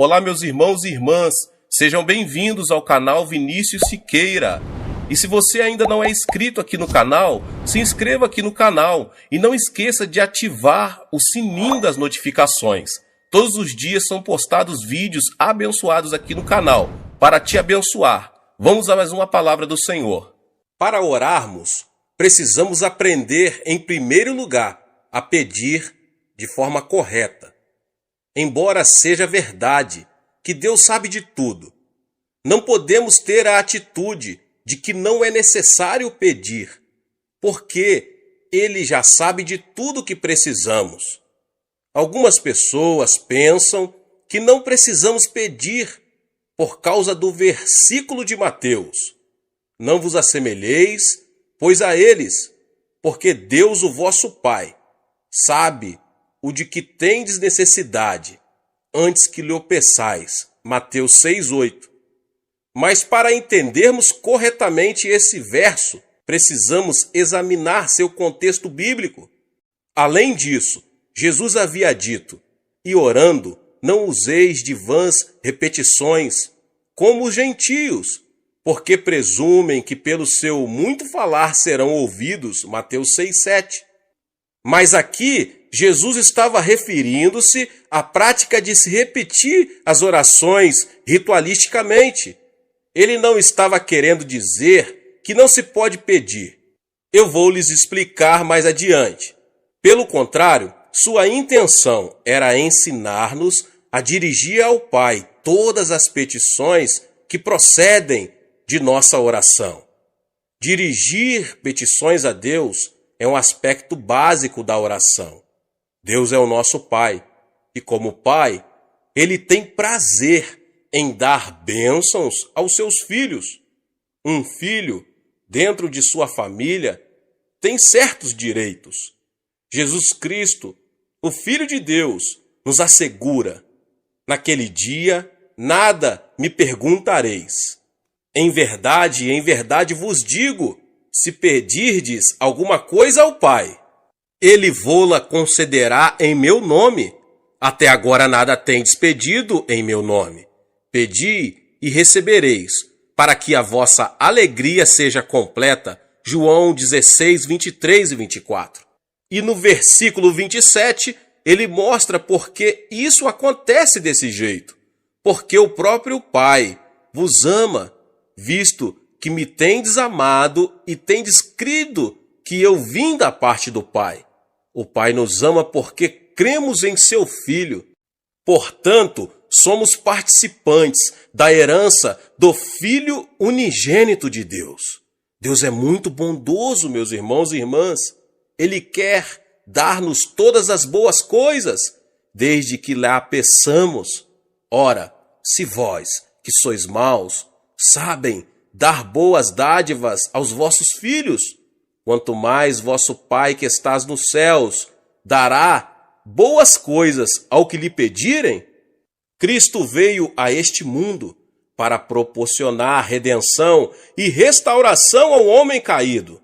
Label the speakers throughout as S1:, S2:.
S1: Olá, meus irmãos e irmãs, sejam bem-vindos ao canal Vinícius Siqueira. E se você ainda não é inscrito aqui no canal, se inscreva aqui no canal e não esqueça de ativar o sininho das notificações. Todos os dias são postados vídeos abençoados aqui no canal, para te abençoar. Vamos a mais uma palavra do Senhor. Para orarmos, precisamos aprender, em primeiro lugar, a pedir de forma correta. Embora seja verdade que Deus sabe de tudo, não podemos ter a atitude de que não é necessário pedir, porque Ele já sabe de tudo que precisamos. Algumas pessoas pensam que não precisamos pedir por causa do versículo de Mateus. Não vos assemelheis, pois a eles, porque Deus, o vosso Pai, sabe o de que tendes necessidade, antes que lhe o peçais. Mateus 6:8. Mas para entendermos corretamente esse verso, precisamos examinar seu contexto bíblico. Além disso, Jesus havia dito: e orando, não useis de vãs repetições, como os gentios, porque presumem que pelo seu muito falar serão ouvidos. Mateus 6:7. Mas aqui, Jesus estava referindo-se à prática de se repetir as orações ritualisticamente. Ele não estava querendo dizer que não se pode pedir. Eu vou lhes explicar mais adiante. Pelo contrário, sua intenção era ensinar-nos a dirigir ao Pai todas as petições que procedem de nossa oração. Dirigir petições a Deus é um aspecto básico da oração. Deus é o nosso Pai, e como Pai, Ele tem prazer em dar bênçãos aos seus filhos. Um filho, dentro de sua família, tem certos direitos. Jesus Cristo, o Filho de Deus, nos assegura: naquele dia, nada me perguntareis. Em verdade vos digo, se pedirdes alguma coisa ao Pai, Ele vô-la concederá em meu nome. Até agora nada tendes pedido em meu nome. Pedi e recebereis, para que a vossa alegria seja completa. João 16, 23 e 24. E no versículo 27, ele mostra por que isso acontece desse jeito. Porque o próprio Pai vos ama, visto que me tendes amado e tendes crido que eu vim da parte do Pai. O Pai nos ama porque cremos em seu Filho. Portanto, somos participantes da herança do Filho unigênito de Deus. Deus é muito bondoso, meus irmãos e irmãs. Ele quer dar-nos todas as boas coisas, desde que lá peçamos. Ora, se vós, que sois maus, sabem dar boas dádivas aos vossos filhos, quanto mais vosso Pai que estás nos céus dará boas coisas ao que lhe pedirem. Cristo veio a este mundo para proporcionar redenção e restauração ao homem caído.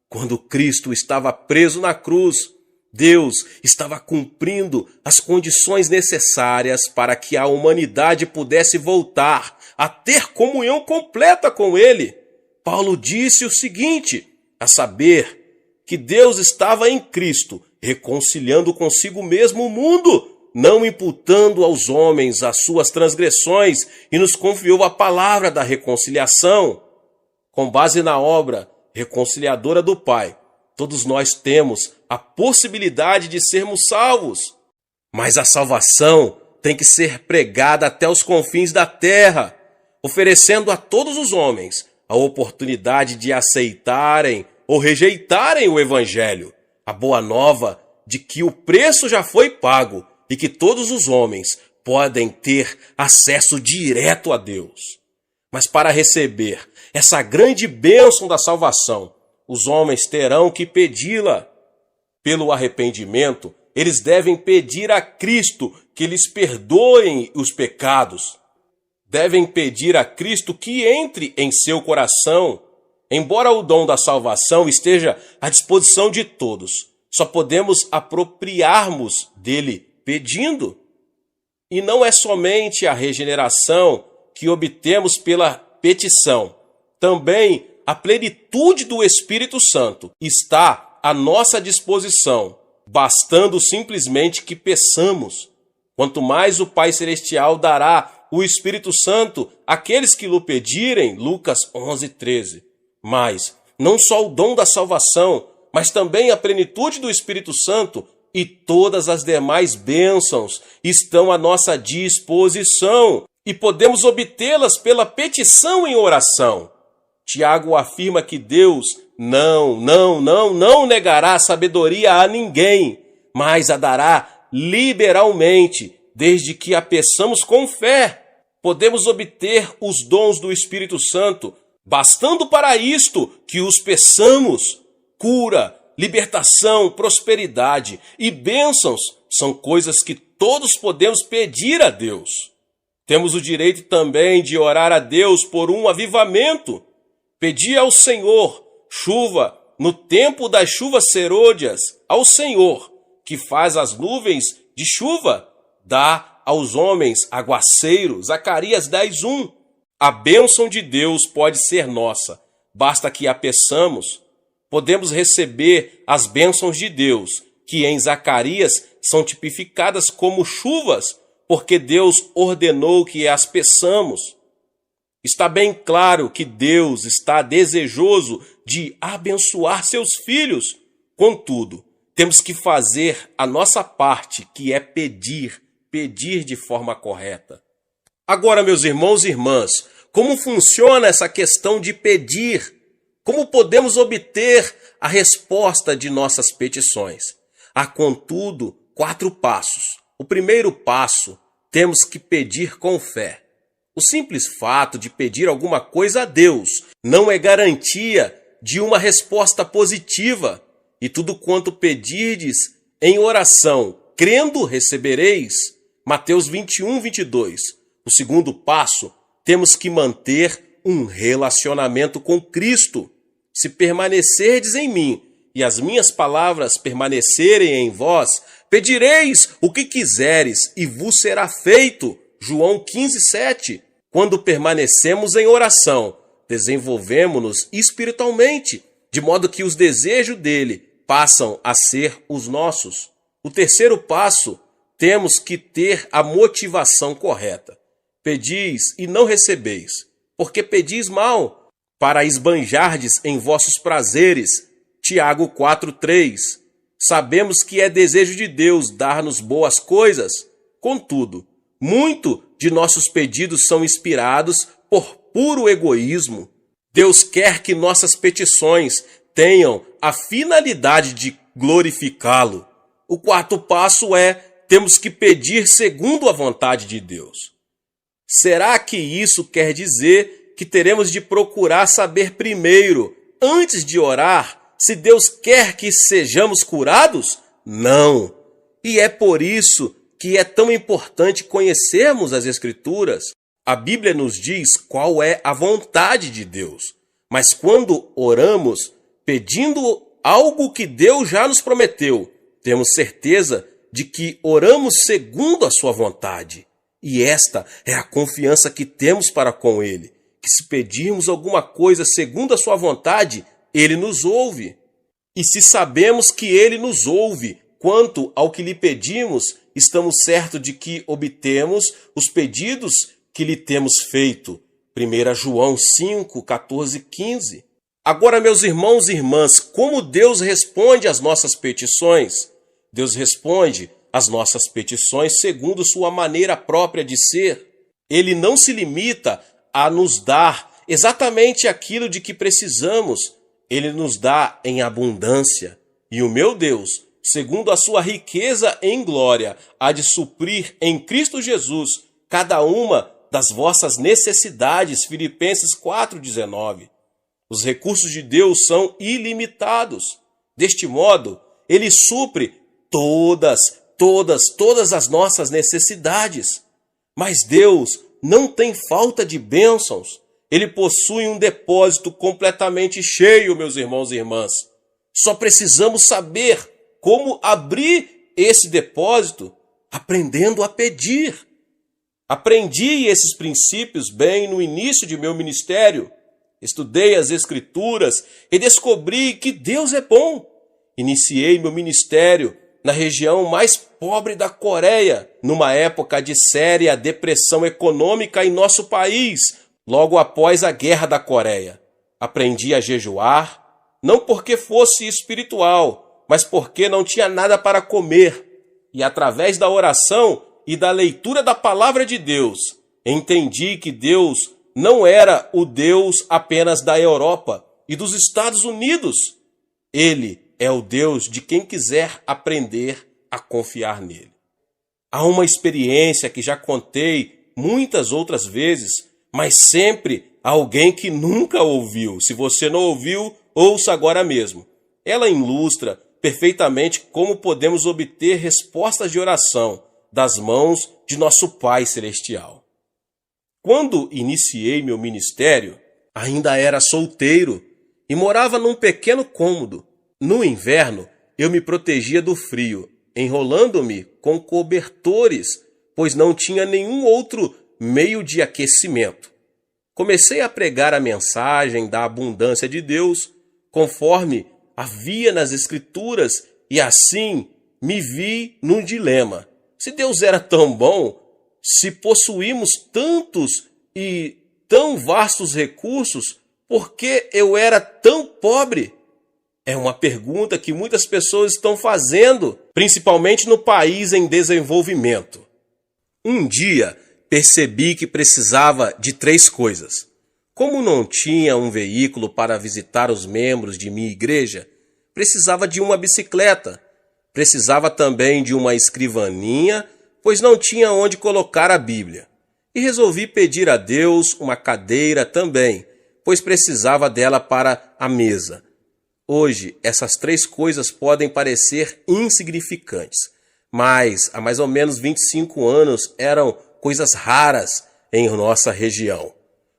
S1: Quando Cristo estava preso na cruz, Deus estava cumprindo as condições necessárias para que a humanidade pudesse voltar a ter comunhão completa com Ele. Paulo disse o seguinte, a saber, que Deus estava em Cristo, reconciliando consigo mesmo o mundo, não imputando aos homens as suas transgressões, e nos confiou a palavra da reconciliação. Com base na obra reconciliadora do Pai, todos nós temos a possibilidade de sermos salvos. Mas a salvação tem que ser pregada até os confins da terra, oferecendo a todos os homens a oportunidade de aceitarem ou rejeitarem o Evangelho, a boa nova de que o preço já foi pago e que todos os homens podem ter acesso direto a Deus. Mas para receber essa grande bênção da salvação, os homens terão que pedi-la. Pelo arrependimento, eles devem pedir a Cristo que lhes perdoem os pecados. Devem pedir a Cristo que entre em seu coração. Embora o dom da salvação esteja à disposição de todos, só podemos apropriarmos dele pedindo. E não é somente a regeneração que obtemos pela petição. Também a plenitude do Espírito Santo está à nossa disposição, bastando simplesmente que peçamos. Quanto mais o Pai Celestial dará o Espírito Santo àqueles que lhe pedirem, Lucas 11:13. Mas não só o dom da salvação, mas também a plenitude do Espírito Santo e todas as demais bênçãos estão à nossa disposição e podemos obtê-las pela petição em oração. Tiago afirma que Deus não negará a sabedoria a ninguém, mas a dará liberalmente, desde que a peçamos com fé. Podemos obter os dons do Espírito Santo, bastando para isto que os peçamos. Cura, libertação, prosperidade e bênçãos são coisas que todos podemos pedir a Deus. Temos o direito também de orar a Deus por um avivamento. Pedir ao Senhor chuva no tempo das chuvas serôdias, ao Senhor, que faz as nuvens de chuva, dá aos homens aguaceiro. Zacarias 10:1. A bênção de Deus pode ser nossa, basta que a peçamos. Podemos receber as bênçãos de Deus, que em Zacarias são tipificadas como chuvas, porque Deus ordenou que as peçamos. Está bem claro que Deus está desejoso de abençoar seus filhos. Contudo, temos que fazer a nossa parte, que é pedir de forma correta. Agora, meus irmãos e irmãs, como funciona essa questão de pedir? Como podemos obter a resposta de nossas petições? Há, contudo, 4 passos. O primeiro passo, temos que pedir com fé. O simples fato de pedir alguma coisa a Deus não é garantia de uma resposta positiva. E tudo quanto pedirdes em oração, crendo, recebereis. Mateus 21:22. O segundo passo, temos que manter um relacionamento com Cristo. Se permanecerdes em mim e as minhas palavras permanecerem em vós, pedireis o que quiseres e vos será feito. João 15:7. Quando permanecemos em oração, desenvolvemos-nos espiritualmente, de modo que os desejos dele passam a ser os nossos. O terceiro passo, temos que ter a motivação correta. Pedis e não recebeis, porque pedis mal, para esbanjardes em vossos prazeres. Tiago 4:3. Sabemos que é desejo de Deus dar-nos boas coisas. Contudo, muito de nossos pedidos são inspirados por puro egoísmo. Deus quer que nossas petições tenham a finalidade de glorificá-lo. O quarto passo é, temos que pedir segundo a vontade de Deus. Será que isso quer dizer que teremos de procurar saber primeiro, antes de orar, se Deus quer que sejamos curados? Não. E é por isso que é tão importante conhecermos as Escrituras. A Bíblia nos diz qual é a vontade de Deus. Mas quando oramos, pedindo algo que Deus já nos prometeu, temos certeza de que oramos segundo a sua vontade. E esta é a confiança que temos para com Ele, que se pedirmos alguma coisa segundo a sua vontade, Ele nos ouve. E se sabemos que Ele nos ouve quanto ao que lhe pedimos, estamos certos de que obtemos os pedidos que lhe temos feito. 1 João 5, 14 e 15. Agora, meus irmãos e irmãs, como Deus responde às nossas petições? Deus responde às nossas petições segundo sua maneira própria de ser. Ele não se limita a nos dar exatamente aquilo de que precisamos. Ele nos dá em abundância. E o meu Deus, segundo a sua riqueza em glória, há de suprir em Cristo Jesus cada uma das vossas necessidades. Filipenses 4,19. Os recursos de Deus são ilimitados. Deste modo, Ele supre todas as nossas necessidades. Mas Deus não tem falta de bênçãos. Ele possui um depósito completamente cheio, meus irmãos e irmãs. Só precisamos saber como abrir esse depósito, aprendendo a pedir. Aprendi esses princípios bem no início de meu ministério. Estudei as Escrituras e descobri que Deus é bom. Iniciei meu ministério na região mais pobre da Coreia, numa época de séria depressão econômica em nosso país, logo após a Guerra da Coreia. Aprendi a jejuar, não porque fosse espiritual, mas porque não tinha nada para comer. E através da oração e da leitura da palavra de Deus, entendi que Deus não era o Deus apenas da Europa e dos Estados Unidos. Ele é o Deus de quem quiser aprender a confiar nele. Há uma experiência que já contei muitas outras vezes, mas sempre há alguém que nunca ouviu. Se você não ouviu, ouça agora mesmo. Ela ilustra perfeitamente como podemos obter respostas de oração das mãos de nosso Pai Celestial. Quando iniciei meu ministério, ainda era solteiro e morava num pequeno cômodo. No inverno, eu me protegia do frio, enrolando-me com cobertores, pois não tinha nenhum outro meio de aquecimento. Comecei a pregar a mensagem da abundância de Deus, conforme havia nas Escrituras, e assim me vi num dilema. Se Deus era tão bom, se possuímos tantos e tão vastos recursos, por que eu era tão pobre? É uma pergunta que muitas pessoas estão fazendo, principalmente no país em desenvolvimento. Um dia, percebi que precisava de 3 coisas. Como não tinha um veículo para visitar os membros de minha igreja, precisava de uma bicicleta. Precisava também de uma escrivaninha, pois não tinha onde colocar a Bíblia. E resolvi pedir a Deus uma cadeira também, pois precisava dela para a mesa. Hoje, essas 3 coisas podem parecer insignificantes, mas há mais ou menos 25 anos eram coisas raras em nossa região.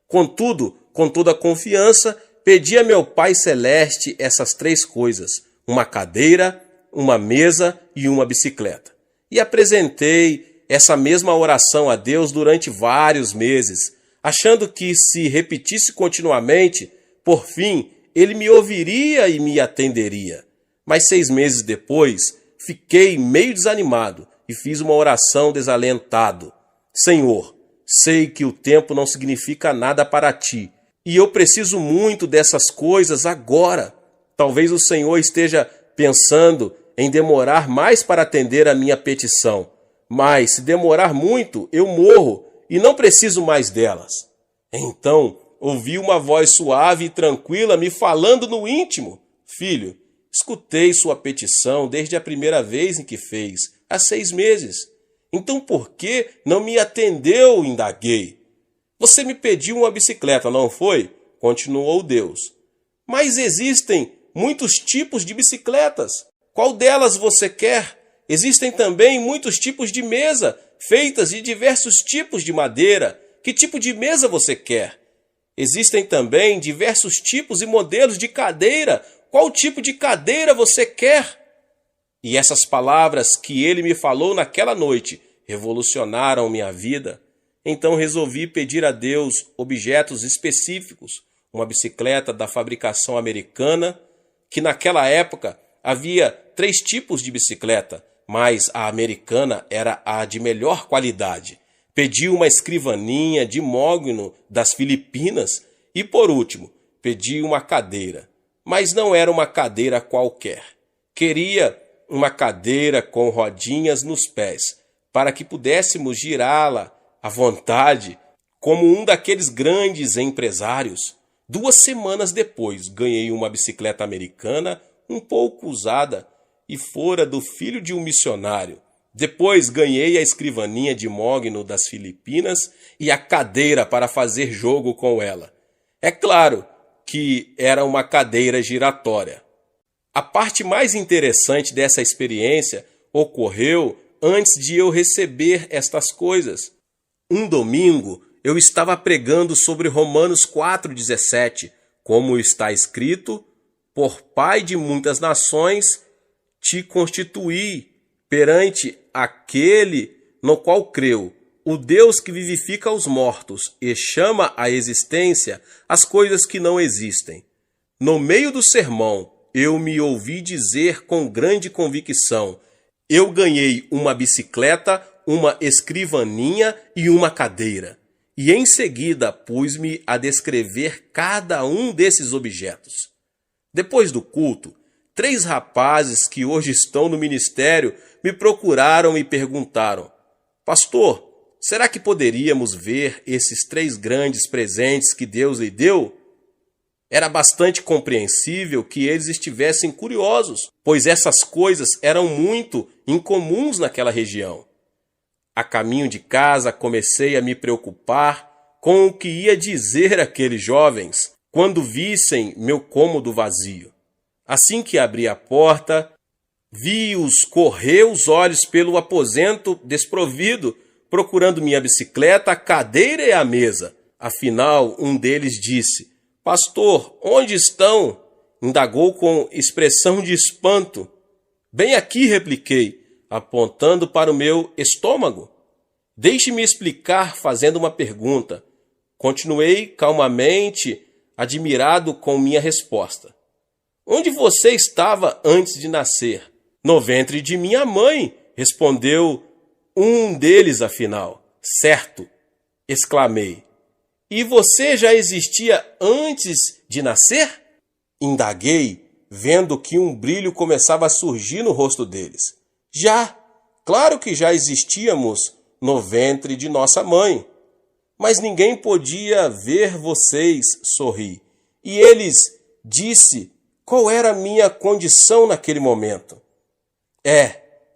S1: Contudo, com toda a confiança, pedi a meu Pai Celeste essas 3 coisas, uma cadeira, uma mesa e uma bicicleta. E apresentei essa mesma oração a Deus durante vários meses, achando que se repetisse continuamente, por fim, Ele me ouviria e me atenderia. Mas 6 meses depois, fiquei meio desanimado e fiz uma oração desalentado. Senhor, sei que o tempo não significa nada para ti, e eu preciso muito dessas coisas agora. Talvez o Senhor esteja pensando em demorar mais para atender a minha petição, mas se demorar muito, eu morro e não preciso mais delas. Então, ouvi uma voz suave e tranquila me falando no íntimo. Filho, escutei sua petição desde a primeira vez em que fez, há 6 meses. Então por que não me atendeu? Indaguei. Você me pediu uma bicicleta, não foi? Continuou Deus. Mas existem muitos tipos de bicicletas. Qual delas você quer? Existem também muitos tipos de mesa, feitas de diversos tipos de madeira. Que tipo de mesa você quer? Existem também diversos tipos e modelos de cadeira. Qual tipo de cadeira você quer? E essas palavras que ele me falou naquela noite revolucionaram minha vida. Então resolvi pedir a Deus objetos específicos. Uma bicicleta da fabricação americana, que naquela época havia 3 tipos de bicicleta, mas a americana era a de melhor qualidade. Pedi uma escrivaninha de mogno das Filipinas e, por último, pedi uma cadeira. Mas não era uma cadeira qualquer. Queria uma cadeira com rodinhas nos pés, para que pudéssemos girá-la à vontade, como um daqueles grandes empresários. 2 semanas depois, ganhei uma bicicleta americana um pouco usada e fora do filho de um missionário. Depois ganhei a escrivaninha de mogno das Filipinas e a cadeira para fazer jogo com ela. É claro que era uma cadeira giratória. A parte mais interessante dessa experiência ocorreu antes de eu receber estas coisas. Um domingo eu estava pregando sobre Romanos 4,17, como está escrito: por pai de muitas nações te constituí perante aquele no qual creu, o Deus que vivifica os mortos e chama à existência as coisas que não existem. No meio do sermão, eu me ouvi dizer com grande convicção: eu ganhei uma bicicleta, uma escrivaninha e uma cadeira. E em seguida pus-me a descrever cada um desses objetos. Depois do culto, 3 rapazes que hoje estão no ministério me procuraram e perguntaram: pastor, será que poderíamos ver esses 3 grandes presentes que Deus lhe deu? Era bastante compreensível que eles estivessem curiosos, pois essas coisas eram muito incomuns naquela região. A caminho de casa comecei a me preocupar com o que ia dizer aqueles jovens quando vissem meu cômodo vazio. Assim que abri a porta, vi-os correr os olhos pelo aposento desprovido, procurando minha bicicleta, a cadeira e a mesa. Afinal, um deles disse: pastor, onde estão? Indagou com expressão de espanto. Bem aqui, repliquei, apontando para o meu estômago. Deixe-me explicar fazendo uma pergunta. Continuei calmamente, admirado com minha resposta. Onde você estava antes de nascer? No ventre de minha mãe, respondeu um deles afinal. Certo, exclamei. E você já existia antes de nascer? Indaguei, vendo que um brilho começava a surgir no rosto deles. Já, claro que já existíamos no ventre de nossa mãe. Mas ninguém podia ver vocês, sorri. E eles disse qual era a minha condição naquele momento.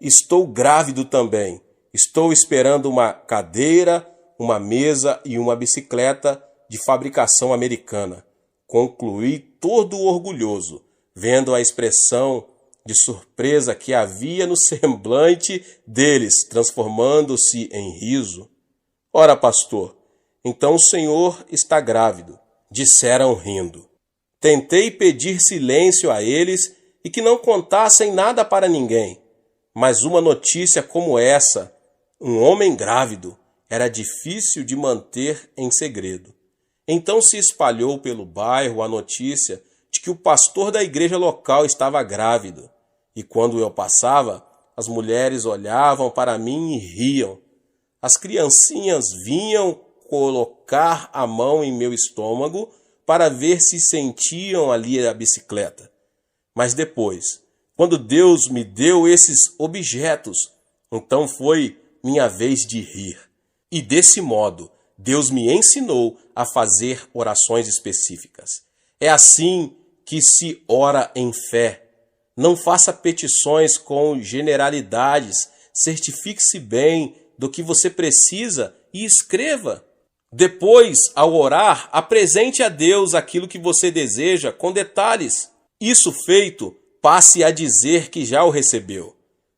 S1: Estou grávido também. Estou esperando uma cadeira, uma mesa e uma bicicleta de fabricação americana. Concluí todo orgulhoso, vendo a expressão de surpresa que havia no semblante deles, transformando-se em riso. Ora, pastor, então o senhor está grávido, disseram rindo. Tentei pedir silêncio a eles e que não contassem nada para ninguém, mas uma notícia como essa, um homem grávido, era difícil de manter em segredo. Então se espalhou pelo bairro a notícia de que o pastor da igreja local estava grávido. E quando eu passava, as mulheres olhavam para mim e riam. As criancinhas vinham colocar a mão em meu estômago para ver se sentiam ali a bicicleta. Mas depois, quando Deus me deu esses objetos, então foi minha vez de rir. E desse modo, Deus me ensinou a fazer orações específicas. É assim que se ora em fé. Não faça petições com generalidades. Certifique-se bem do que você precisa e escreva. Depois, ao orar, apresente a Deus aquilo que você deseja com detalhes. Isso feito, passe a dizer que já o recebeu.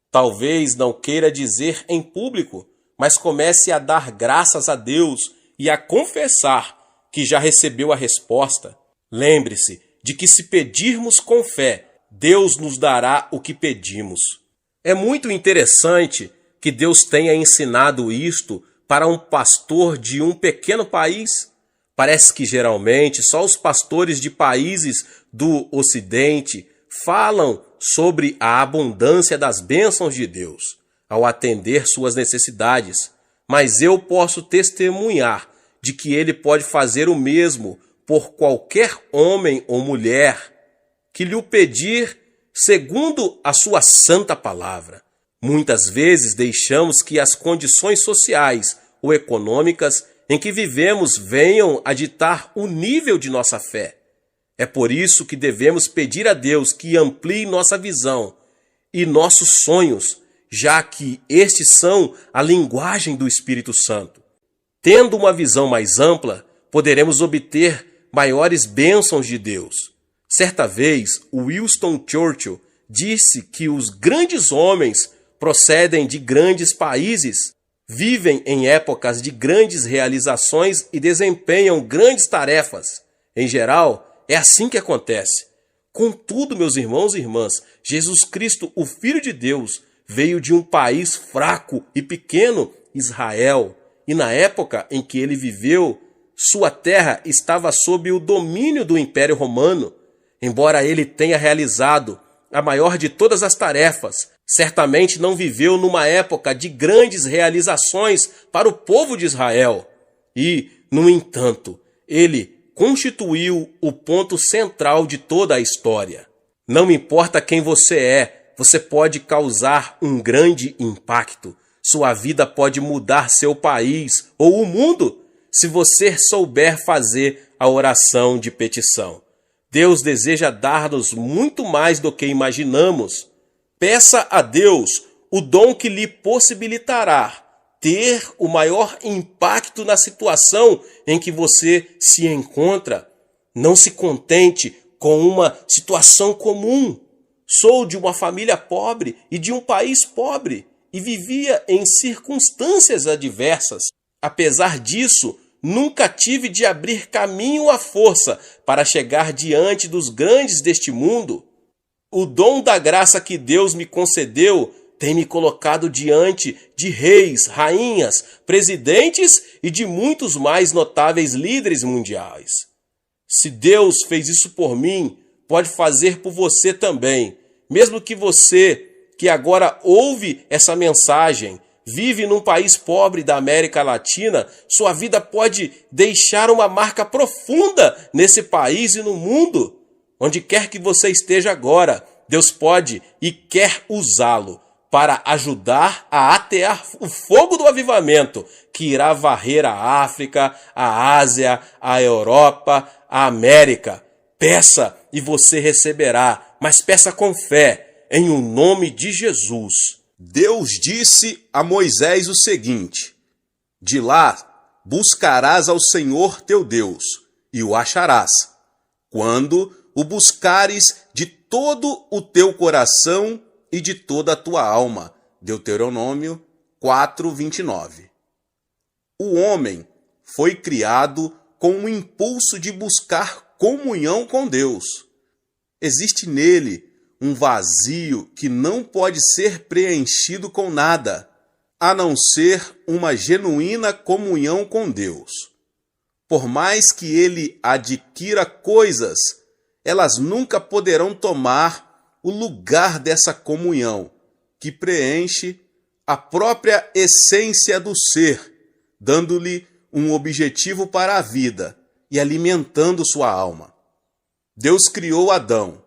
S1: Talvez não queira dizer em público, mas comece a dar graças a Deus e a confessar que já recebeu a resposta. Lembre-se de que se pedirmos com fé, Deus nos dará o que pedimos. É muito interessante que Deus tenha ensinado isto para um pastor de um pequeno país. Parece que geralmente só os pastores de países do Ocidente falam sobre a abundância das bênçãos de Deus ao atender suas necessidades, mas eu posso testemunhar de que Ele pode fazer o mesmo por qualquer homem ou mulher que lhe o pedir segundo a sua santa palavra. Muitas vezes deixamos que as condições sociais ou econômicas em que vivemos venham a ditar o nível de nossa fé. É por isso que devemos pedir a Deus que amplie nossa visão e nossos sonhos, já que estes são a linguagem do Espírito Santo. Tendo uma visão mais ampla, poderemos obter maiores bênçãos de Deus. Certa vez, Winston Churchill disse que os grandes homens procedem de grandes países, vivem em épocas de grandes realizações e desempenham grandes tarefas. Em geral, é assim que acontece. Contudo, meus irmãos e irmãs, Jesus Cristo, o Filho de Deus, veio de um país fraco e pequeno, Israel. e na época em que ele viveu, sua terra estava sob o domínio do Império Romano. Embora ele tenha realizado a maior de todas as tarefas, certamente não viveu numa época de grandes realizações para o povo de Israel. E, no entanto, ele constituiu o ponto central de toda a história. Não importa quem você é, você pode causar um grande impacto. Sua vida pode mudar seu país ou o mundo se você souber fazer a oração de petição. Deus deseja dar-nos muito mais do que imaginamos. Peça a Deus o dom que lhe possibilitará ter o maior impacto na situação em que você se encontra. Não se contente com uma situação comum. Sou de uma família pobre e de um país pobre e vivia em circunstâncias adversas. Apesar disso, nunca tive de abrir caminho à força para chegar diante dos grandes deste mundo. O dom da graça que Deus me concedeu tem me colocado diante de reis, rainhas, presidentes e de muitos mais notáveis líderes mundiais. Se Deus fez isso por mim, pode fazer por você também. Mesmo que você, que agora ouve essa mensagem, vive num país pobre da América Latina, sua vida pode deixar uma marca profunda nesse país e no mundo. Onde quer que você esteja agora, Deus pode e quer usá-lo para ajudar a atear o fogo do avivamento que irá varrer a África, a Ásia, a Europa, a América. Peça e você receberá, mas peça com fé, em o nome de Jesus.
S2: Deus disse a Moisés o seguinte: de lá buscarás ao Senhor teu Deus, e o acharás, quando o buscares de todo o teu coração e de toda a tua alma. Deuteronômio 4:29. O homem foi criado com o impulso de buscar comunhão com Deus. Existe nele um vazio que não pode ser preenchido com nada, a não ser uma genuína comunhão com Deus. Por mais que ele adquira coisas, elas nunca poderão tomar o lugar dessa comunhão, que preenche a própria essência do ser, dando-lhe um objetivo para a vida e alimentando sua alma. Deus criou Adão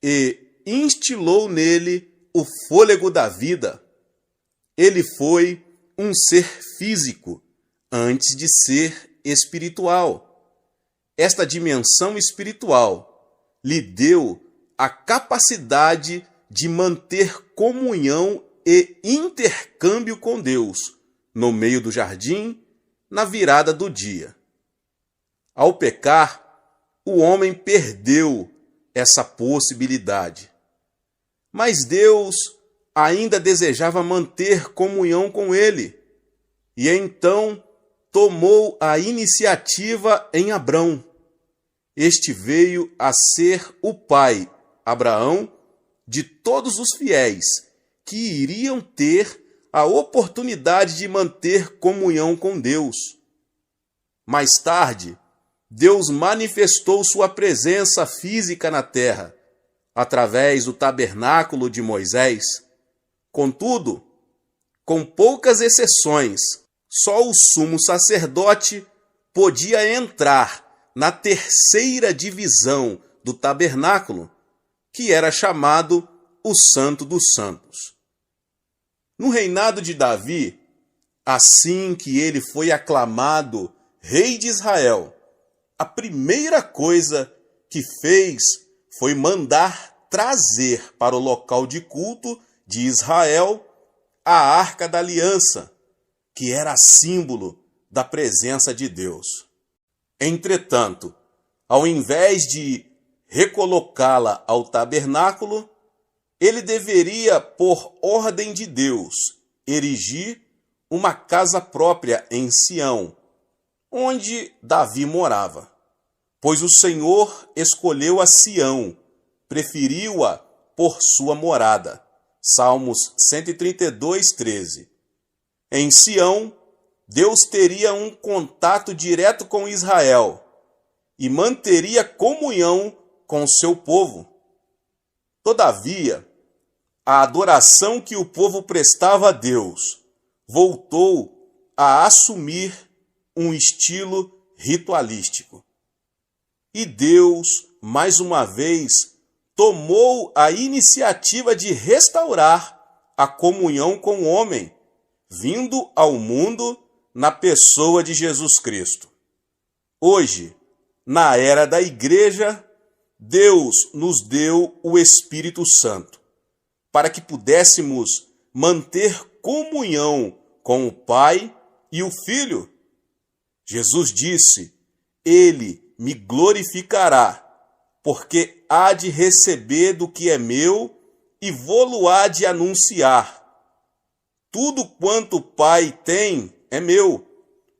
S2: e instilou nele o fôlego da vida. Ele foi um ser físico antes de ser espiritual. Esta dimensão espiritual lhe deu a capacidade de manter comunhão e intercâmbio com Deus no meio do jardim, na virada do dia. Ao pecar, o homem perdeu essa possibilidade. Mas Deus ainda desejava manter comunhão com ele, e então tomou a iniciativa em Abrão. Este veio a ser o pai, Abraão, de todos os fiéis que iriam ter a oportunidade de manter comunhão com Deus. Mais tarde, Deus manifestou sua presença física na terra, através do tabernáculo de Moisés. Contudo, com poucas exceções, só o sumo sacerdote podia entrar na terceira divisão do tabernáculo, que era chamado o Santo dos Santos. No reinado de Davi, assim que ele foi aclamado rei de Israel, a primeira coisa que fez foi mandar trazer para o local de culto de Israel a Arca da Aliança, que era símbolo da presença de Deus. Entretanto, ao invés de recolocá-la ao tabernáculo, ele deveria, por ordem de Deus, erigir uma casa própria em Sião, onde Davi morava. Pois o Senhor escolheu a Sião, preferiu-a por sua morada. Salmos 132:13. Em Sião, Deus teria um contato direto com Israel e manteria comunhão com o seu povo. Todavia, a adoração que o povo prestava a Deus voltou a assumir um estilo ritualístico. E Deus, mais uma vez, tomou a iniciativa de restaurar a comunhão com o homem, vindo ao mundo na pessoa de Jesus Cristo. Hoje, na era da igreja, Deus nos deu o Espírito Santo, para que pudéssemos manter comunhão com o Pai e o Filho. Jesus disse: Ele me glorificará, porque há de receber do que é meu e vô-lo-á de anunciar. Tudo quanto o Pai tem é meu.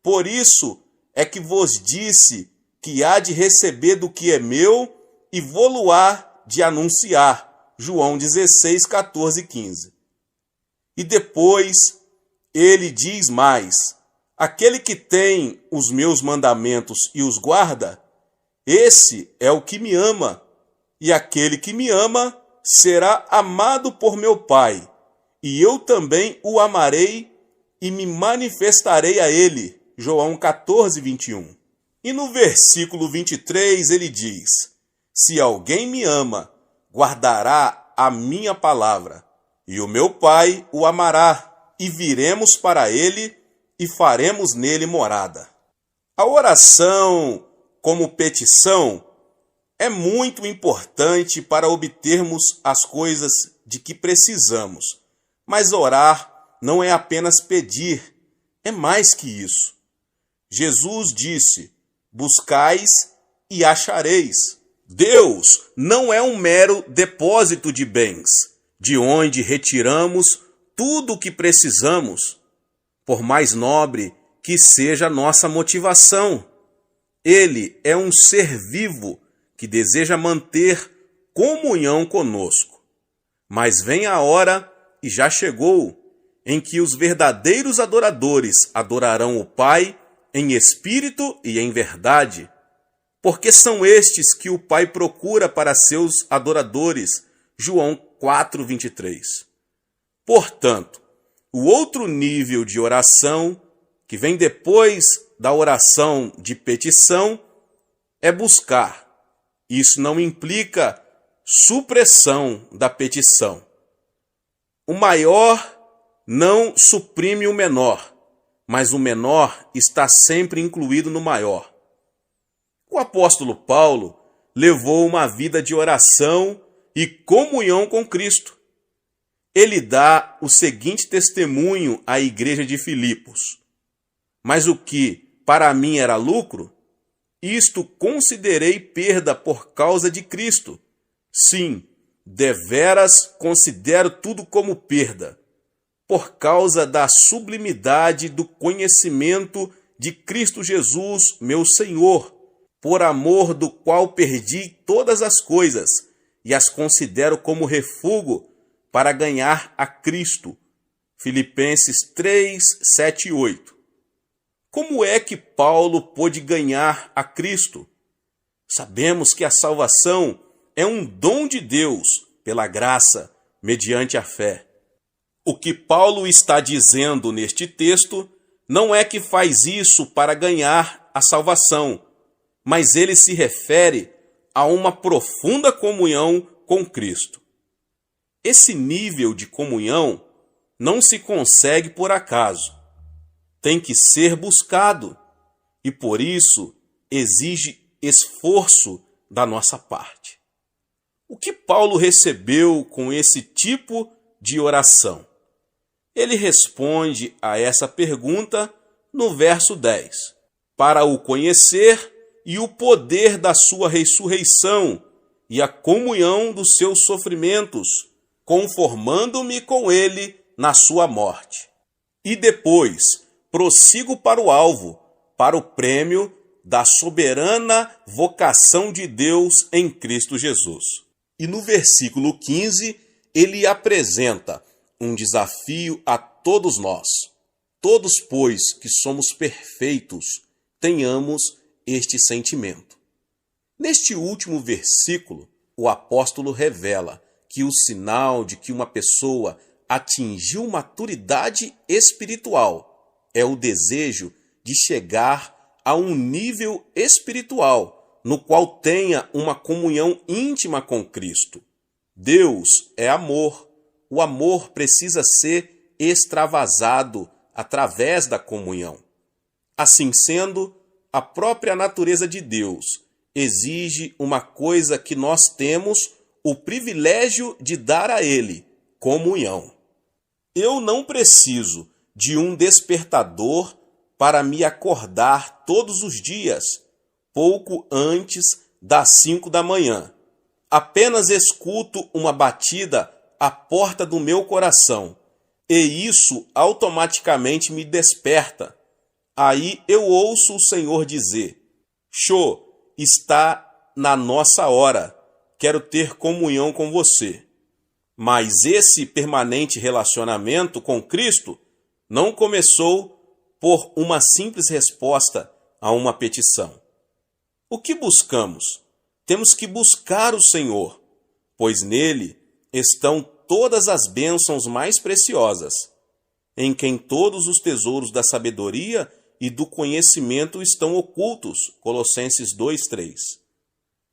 S2: Por isso é que vos disse que há de receber do que é meu e vô-lo-á de anunciar. João 16, 14 e 15. E depois ele diz mais: aquele que tem os meus mandamentos e os guarda, esse é o que me ama, e aquele que me ama será amado por meu Pai, e eu também o amarei e me manifestarei a ele. João 14, 21. E no versículo 23 ele diz: se alguém me ama, guardará a minha palavra, e o meu Pai o amará, e viremos para ele e faremos nele morada. A oração como petição é muito importante para obtermos as coisas de que precisamos. Mas orar não é apenas pedir, é mais que isso. Jesus disse: buscais e achareis. Deus não é um mero depósito de bens, de onde retiramos tudo o que precisamos, por mais nobre que seja a nossa motivação. Ele é um ser vivo que deseja manter comunhão conosco. Mas vem a hora, e já chegou, em que os verdadeiros adoradores adorarão o Pai em espírito e em verdade, porque são estes que o Pai procura para seus adoradores. João 4, 23. Portanto, o outro nível de oração, que vem depois da oração de petição, é buscar. Isso não implica supressão da petição. O maior não suprime o menor, mas o menor está sempre incluído no maior. O apóstolo Paulo levou uma vida de oração e comunhão com Cristo. Ele dá o seguinte testemunho à igreja de Filipos: mas o que para mim era lucro, isto considerei perda por causa de Cristo. Sim, deveras considero tudo como perda, por causa da sublimidade do conhecimento de Cristo Jesus, meu Senhor, por amor do qual perdi todas as coisas e as considero como refúgio para ganhar a Cristo. Filipenses 3, 7 e 8. Como é que Paulo pôde ganhar a Cristo? Sabemos que a salvação é um dom de Deus, pela graça, mediante a fé. O que Paulo está dizendo neste texto não é que faz isso para ganhar a salvação, mas ele se refere a uma profunda comunhão com Cristo. Esse nível de comunhão não se consegue por acaso. Tem que ser buscado e, por isso, exige esforço da nossa parte. O que Paulo recebeu com esse tipo de oração? Ele responde a essa pergunta no verso 10. Para o conhecer e o poder da sua ressurreição e a comunhão dos seus sofrimentos, conformando-me com ele na sua morte. E depois prossigo para o alvo, para o prêmio da soberana vocação de Deus em Cristo Jesus. E no versículo 15, ele apresenta um desafio a todos nós. Todos, pois, que somos perfeitos, tenhamos este sentimento. Neste último versículo, o apóstolo revela que o sinal de que uma pessoa atingiu maturidade espiritual é o desejo de chegar a um nível espiritual no qual tenha uma comunhão íntima com Cristo. Deus é amor. O amor precisa ser extravasado através da comunhão. Assim sendo, a própria natureza de Deus exige uma coisa que nós temos o privilégio de dar a Ele: comunhão. Eu não preciso de um despertador para me acordar todos os dias, pouco antes das 5 da manhã. Apenas escuto uma batida à porta do meu coração, e isso automaticamente me desperta. Aí eu ouço o Senhor dizer: Xô, está na nossa hora, quero ter comunhão com você. Mas esse permanente relacionamento com Cristo não começou por uma simples resposta a uma petição. O que buscamos? Temos que buscar o Senhor, pois nele estão todas as bênçãos mais preciosas, em quem todos os tesouros da sabedoria e do conhecimento estão ocultos. Colossenses 2:3.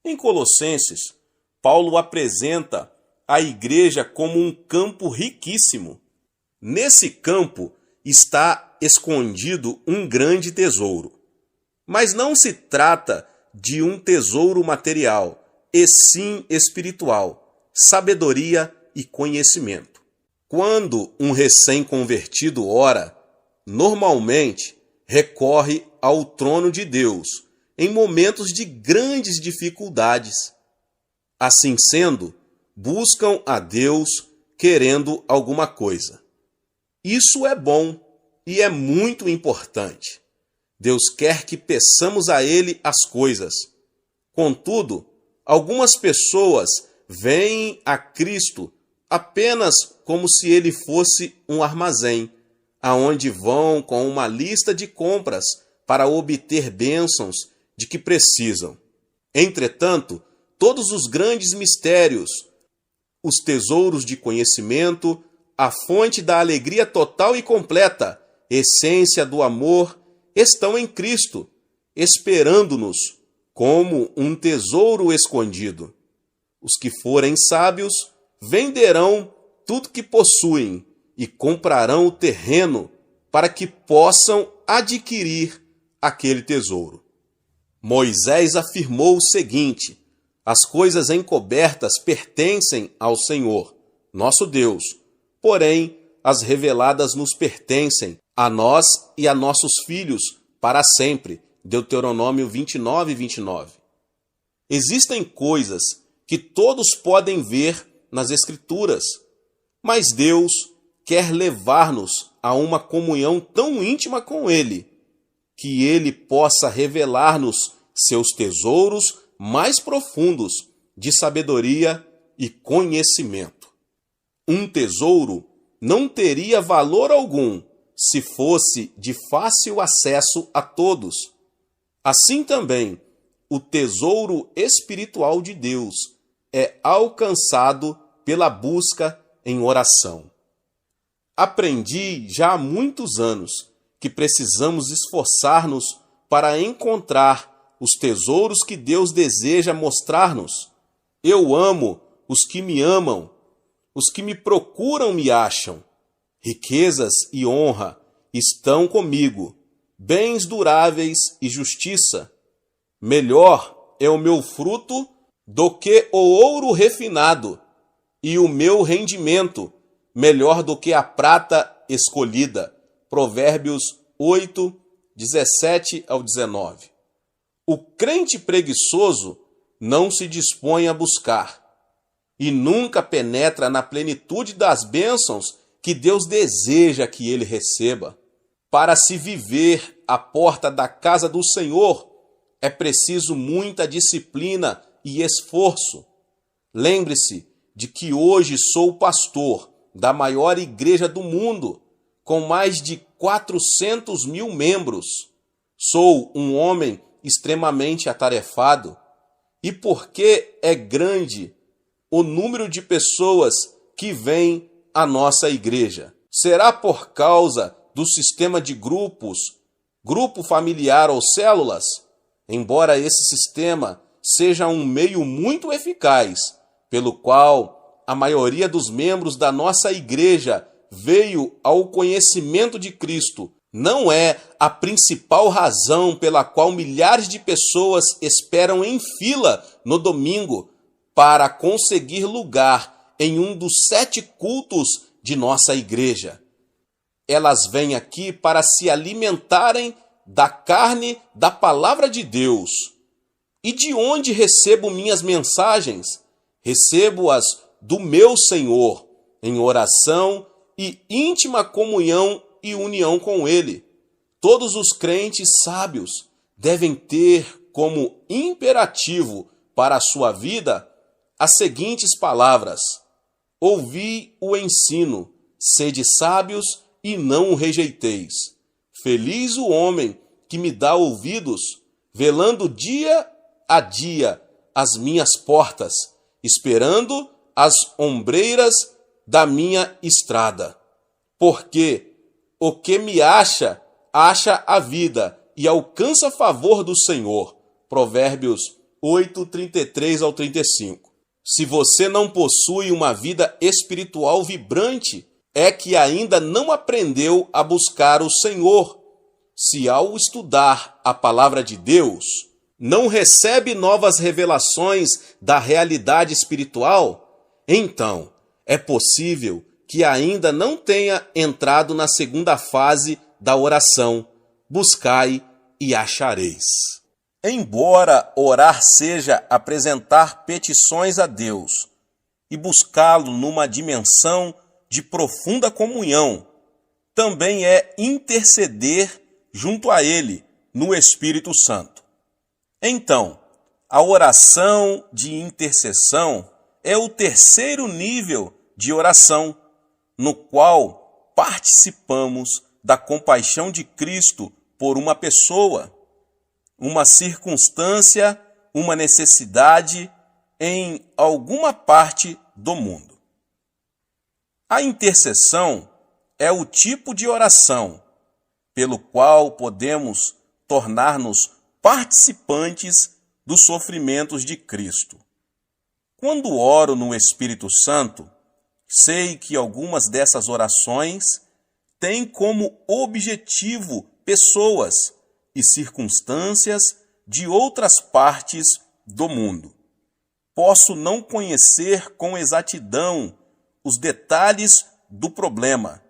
S2: Em Colossenses, Paulo apresenta a igreja como um campo riquíssimo. Nesse campo está escondido um grande tesouro. Mas não se trata de um tesouro material, e sim espiritual, sabedoria e conhecimento. Quando um recém-convertido ora, normalmente recorre ao trono de Deus em momentos de grandes dificuldades. Assim sendo, buscam a Deus querendo alguma coisa. Isso é bom e é muito importante. Deus quer que peçamos a Ele as coisas. Contudo, algumas pessoas veem a Cristo apenas como se Ele fosse um armazém, aonde vão com uma lista de compras para obter bênçãos de que precisam. Entretanto, todos os grandes mistérios, os tesouros de conhecimento, a fonte da alegria total e completa, essência do amor, estão em Cristo, esperando-nos como um tesouro escondido. Os que forem sábios venderão tudo que possuem e comprarão o terreno para que possam adquirir aquele tesouro. Moisés afirmou o seguinte: as coisas encobertas pertencem ao Senhor, nosso Deus, porém as reveladas nos pertencem, a nós e a nossos filhos, para sempre. Deuteronômio 29:29. Existem coisas que todos podem ver nas Escrituras, mas Deus quer levar-nos a uma comunhão tão íntima com Ele, que Ele possa revelar-nos seus tesouros mais profundos de sabedoria e conhecimento. Um tesouro não teria valor algum se fosse de fácil acesso a todos. Assim também, o tesouro espiritual de Deus é alcançado pela busca em oração. Aprendi já há muitos anos que precisamos esforçar-nos para encontrar os tesouros que Deus deseja mostrar-nos. Eu amo os que me amam, os que me procuram me acham. Riquezas e honra estão comigo, bens duráveis e justiça. Melhor é o meu fruto do que o ouro refinado, e o meu rendimento melhor do que a prata escolhida. Provérbios 8, 17 ao 19. O crente preguiçoso não se dispõe a buscar e nunca penetra na plenitude das bênçãos que Deus deseja que ele receba. Para se viver à porta da casa do Senhor, é preciso muita disciplina e esforço. Lembre-se de que hoje sou pastor da maior igreja do mundo, com mais de 400.000 membros. Sou um homem extremamente atarefado. E porque é grande o número de pessoas que vêm à nossa igreja? Será por causa do sistema de grupos, grupo familiar ou células? Embora esse sistema seja um meio muito eficaz, pelo qual a maioria dos membros da nossa igreja veio ao conhecimento de Cristo, não é a principal razão pela qual milhares de pessoas esperam em fila no domingo para conseguir lugar em um dos 7 cultos de nossa igreja. Elas vêm aqui para se alimentarem da carne da palavra de Deus. E de onde recebo minhas mensagens? Recebo-as do meu Senhor, em oração e íntima comunhão e união com Ele. Todos os crentes sábios devem ter como imperativo para a sua vida as seguintes palavras: ouvi o ensino, sede sábios e não o rejeiteis. Feliz o homem que me dá ouvidos, velando dia a dia as minhas portas, esperando as ombreiras da minha estrada. Porque o que me acha, acha a vida e alcança favor do Senhor. Provérbios 8, 33 ao 35. Se você não possui uma vida espiritual vibrante, é que ainda não aprendeu a buscar o Senhor. Se ao estudar a palavra de Deus, não recebe novas revelações da realidade espiritual, então é possível que ainda não tenha entrado na segunda fase da oração: buscai e achareis. Embora orar seja apresentar petições a Deus e buscá-lo numa dimensão de profunda comunhão, também é interceder junto a Ele no Espírito Santo. Então, a oração de intercessão é o terceiro nível de oração, no qual participamos da compaixão de Cristo por uma pessoa, uma circunstância, uma necessidade em alguma parte do mundo. A intercessão é o tipo de oração pelo qual podemos tornar-nos participantes dos sofrimentos de Cristo. Quando oro no Espírito Santo, sei que algumas dessas orações têm como objetivo pessoas e circunstâncias de outras partes do mundo. Posso não conhecer com exatidão os detalhes do problema,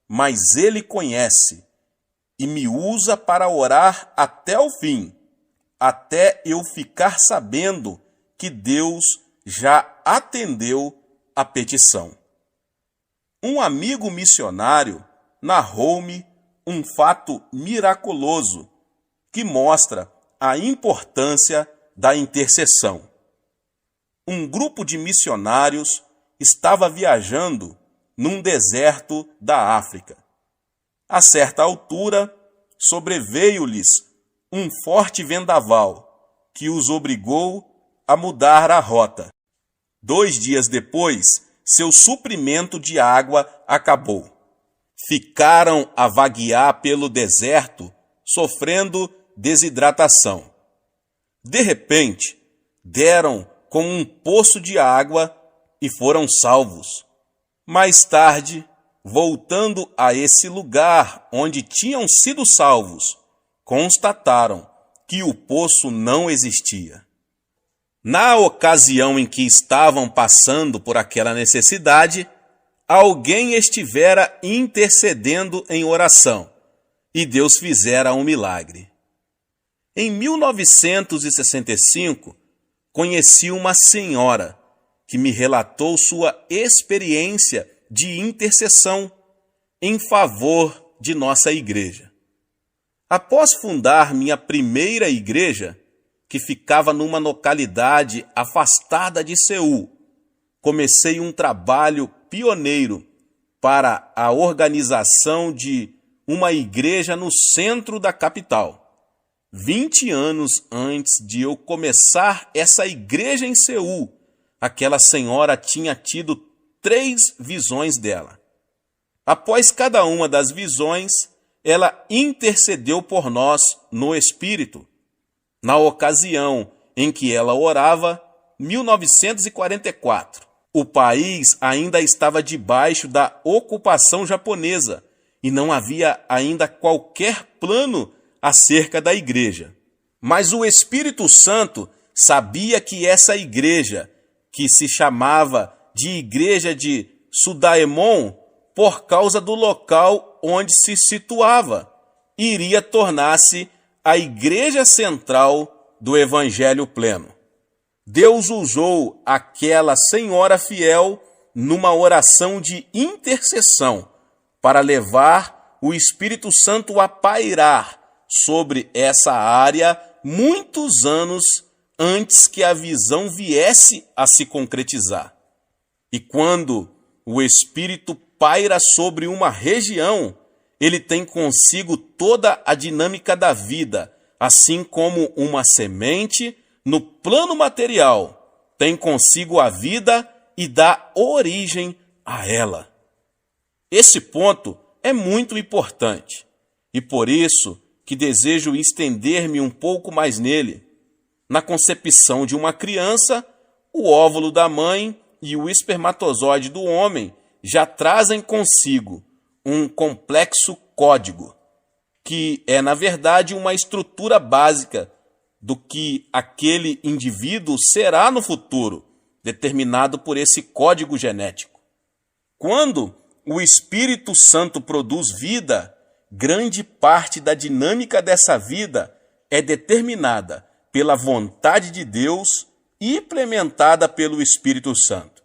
S2: mas Ele conhece e me usa para orar até o fim, até eu ficar sabendo que Deus já atendeu a petição. Um amigo missionário narrou-me um fato miraculoso que mostra a importância da intercessão. Um grupo de missionários estava viajando num deserto da África. A certa altura, sobreveio-lhes um forte vendaval que os obrigou a mudar a rota. 2 dias depois, seu suprimento de água acabou. Ficaram a vaguear pelo deserto, sofrendo desidratação. De repente, deram com um poço de água e foram salvos. Mais tarde, voltando a esse lugar onde tinham sido salvos, constataram que o poço não existia. Na ocasião em que estavam passando por aquela necessidade, alguém estivera intercedendo em oração e Deus fizera um milagre. Em 1965, conheci uma senhora que me relatou sua experiência de intercessão em favor de nossa igreja. Após fundar minha primeira igreja, que ficava numa localidade afastada de Seul, comecei um trabalho pioneiro para a organização de uma igreja no centro da capital. 20 anos antes de eu começar essa igreja em Seul, aquela senhora tinha tido 3 visões dela. Após cada uma das visões, ela intercedeu por nós no Espírito. Na ocasião em que ela orava, 1944, o país ainda estava debaixo da ocupação japonesa e não havia ainda qualquer plano acerca da igreja. Mas o Espírito Santo sabia que essa igreja, que se chamava de Igreja de Sudaemon, por causa do local onde se situava, iria tornar-se a igreja central do Evangelho pleno. Deus usou aquela senhora fiel numa oração de intercessão para levar o Espírito Santo a pairar sobre essa área muitos anos antes que a visão viesse a se concretizar. E quando o Espírito paira sobre uma região, ele tem consigo toda a dinâmica da vida, assim como uma semente, no plano material, tem consigo a vida e dá origem a ela. Esse ponto é muito importante, e por isso que desejo estender-me um pouco mais nele. Na concepção de uma criança, o óvulo da mãe e o espermatozoide do homem já trazem consigo um complexo código, que é, na verdade, uma estrutura básica do que aquele indivíduo será no futuro, determinado por esse código genético. Quando o Espírito Santo produz vida, grande parte da dinâmica dessa vida é determinada pela vontade de Deus e implementada pelo Espírito Santo.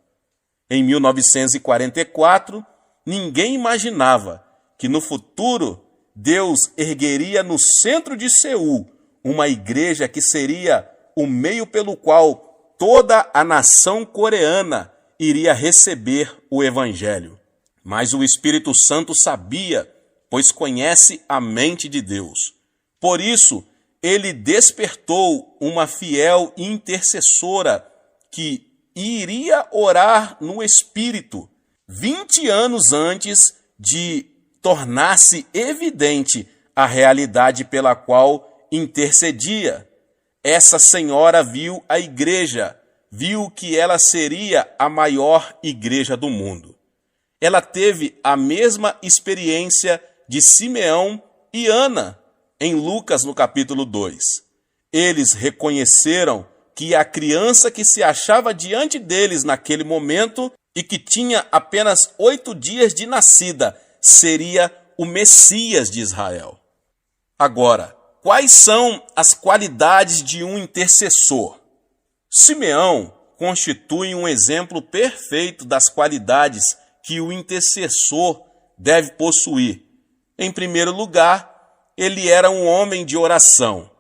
S2: Em 1944, ninguém imaginava que no futuro Deus ergueria no centro de Seul uma igreja que seria o meio pelo qual toda a nação coreana iria receber o Evangelho. Mas o Espírito Santo sabia, pois conhece a mente de Deus. Por isso, ele despertou uma fiel intercessora que iria orar no Espírito 20 anos antes de tornar-se evidente a realidade pela qual intercedia. Essa senhora viu a igreja, viu que ela seria a maior igreja do mundo. Ela teve a mesma experiência de Simeão e Ana, em Lucas, no capítulo 2. Eles reconheceram que a criança que se achava diante deles naquele momento e que tinha apenas 8 dias de nascida, seria o Messias de Israel. Agora, quais são as qualidades de um intercessor? Simeão constitui um exemplo perfeito das qualidades que o intercessor deve possuir. Em primeiro lugar, ele era um homem de oração.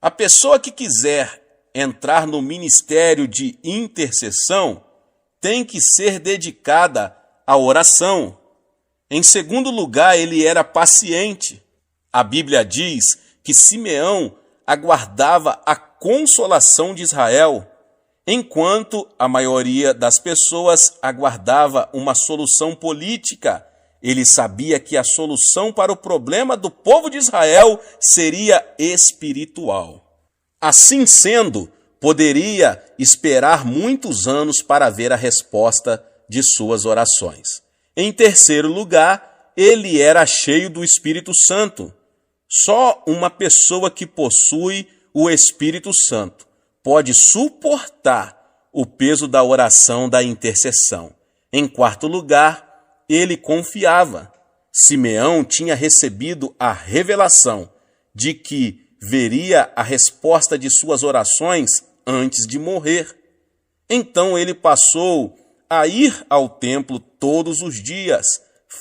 S2: A pessoa que quiser entrar no ministério de intercessão tem que ser dedicada à oração. Em segundo lugar, ele era paciente. A Bíblia diz que Simeão aguardava a consolação de Israel, enquanto a maioria das pessoas aguardava uma solução política. Ele sabia que a solução para o problema do povo de Israel seria espiritual. Assim sendo, poderia esperar muitos anos para ver a resposta de suas orações. Em terceiro lugar, ele era cheio do Espírito Santo. Só uma pessoa que possui o Espírito Santo pode suportar o peso da oração da intercessão. Em quarto lugar, ele confiava. Simeão tinha recebido a revelação de que veria a resposta de suas orações antes de morrer. Então ele passou a ir ao templo todos os dias,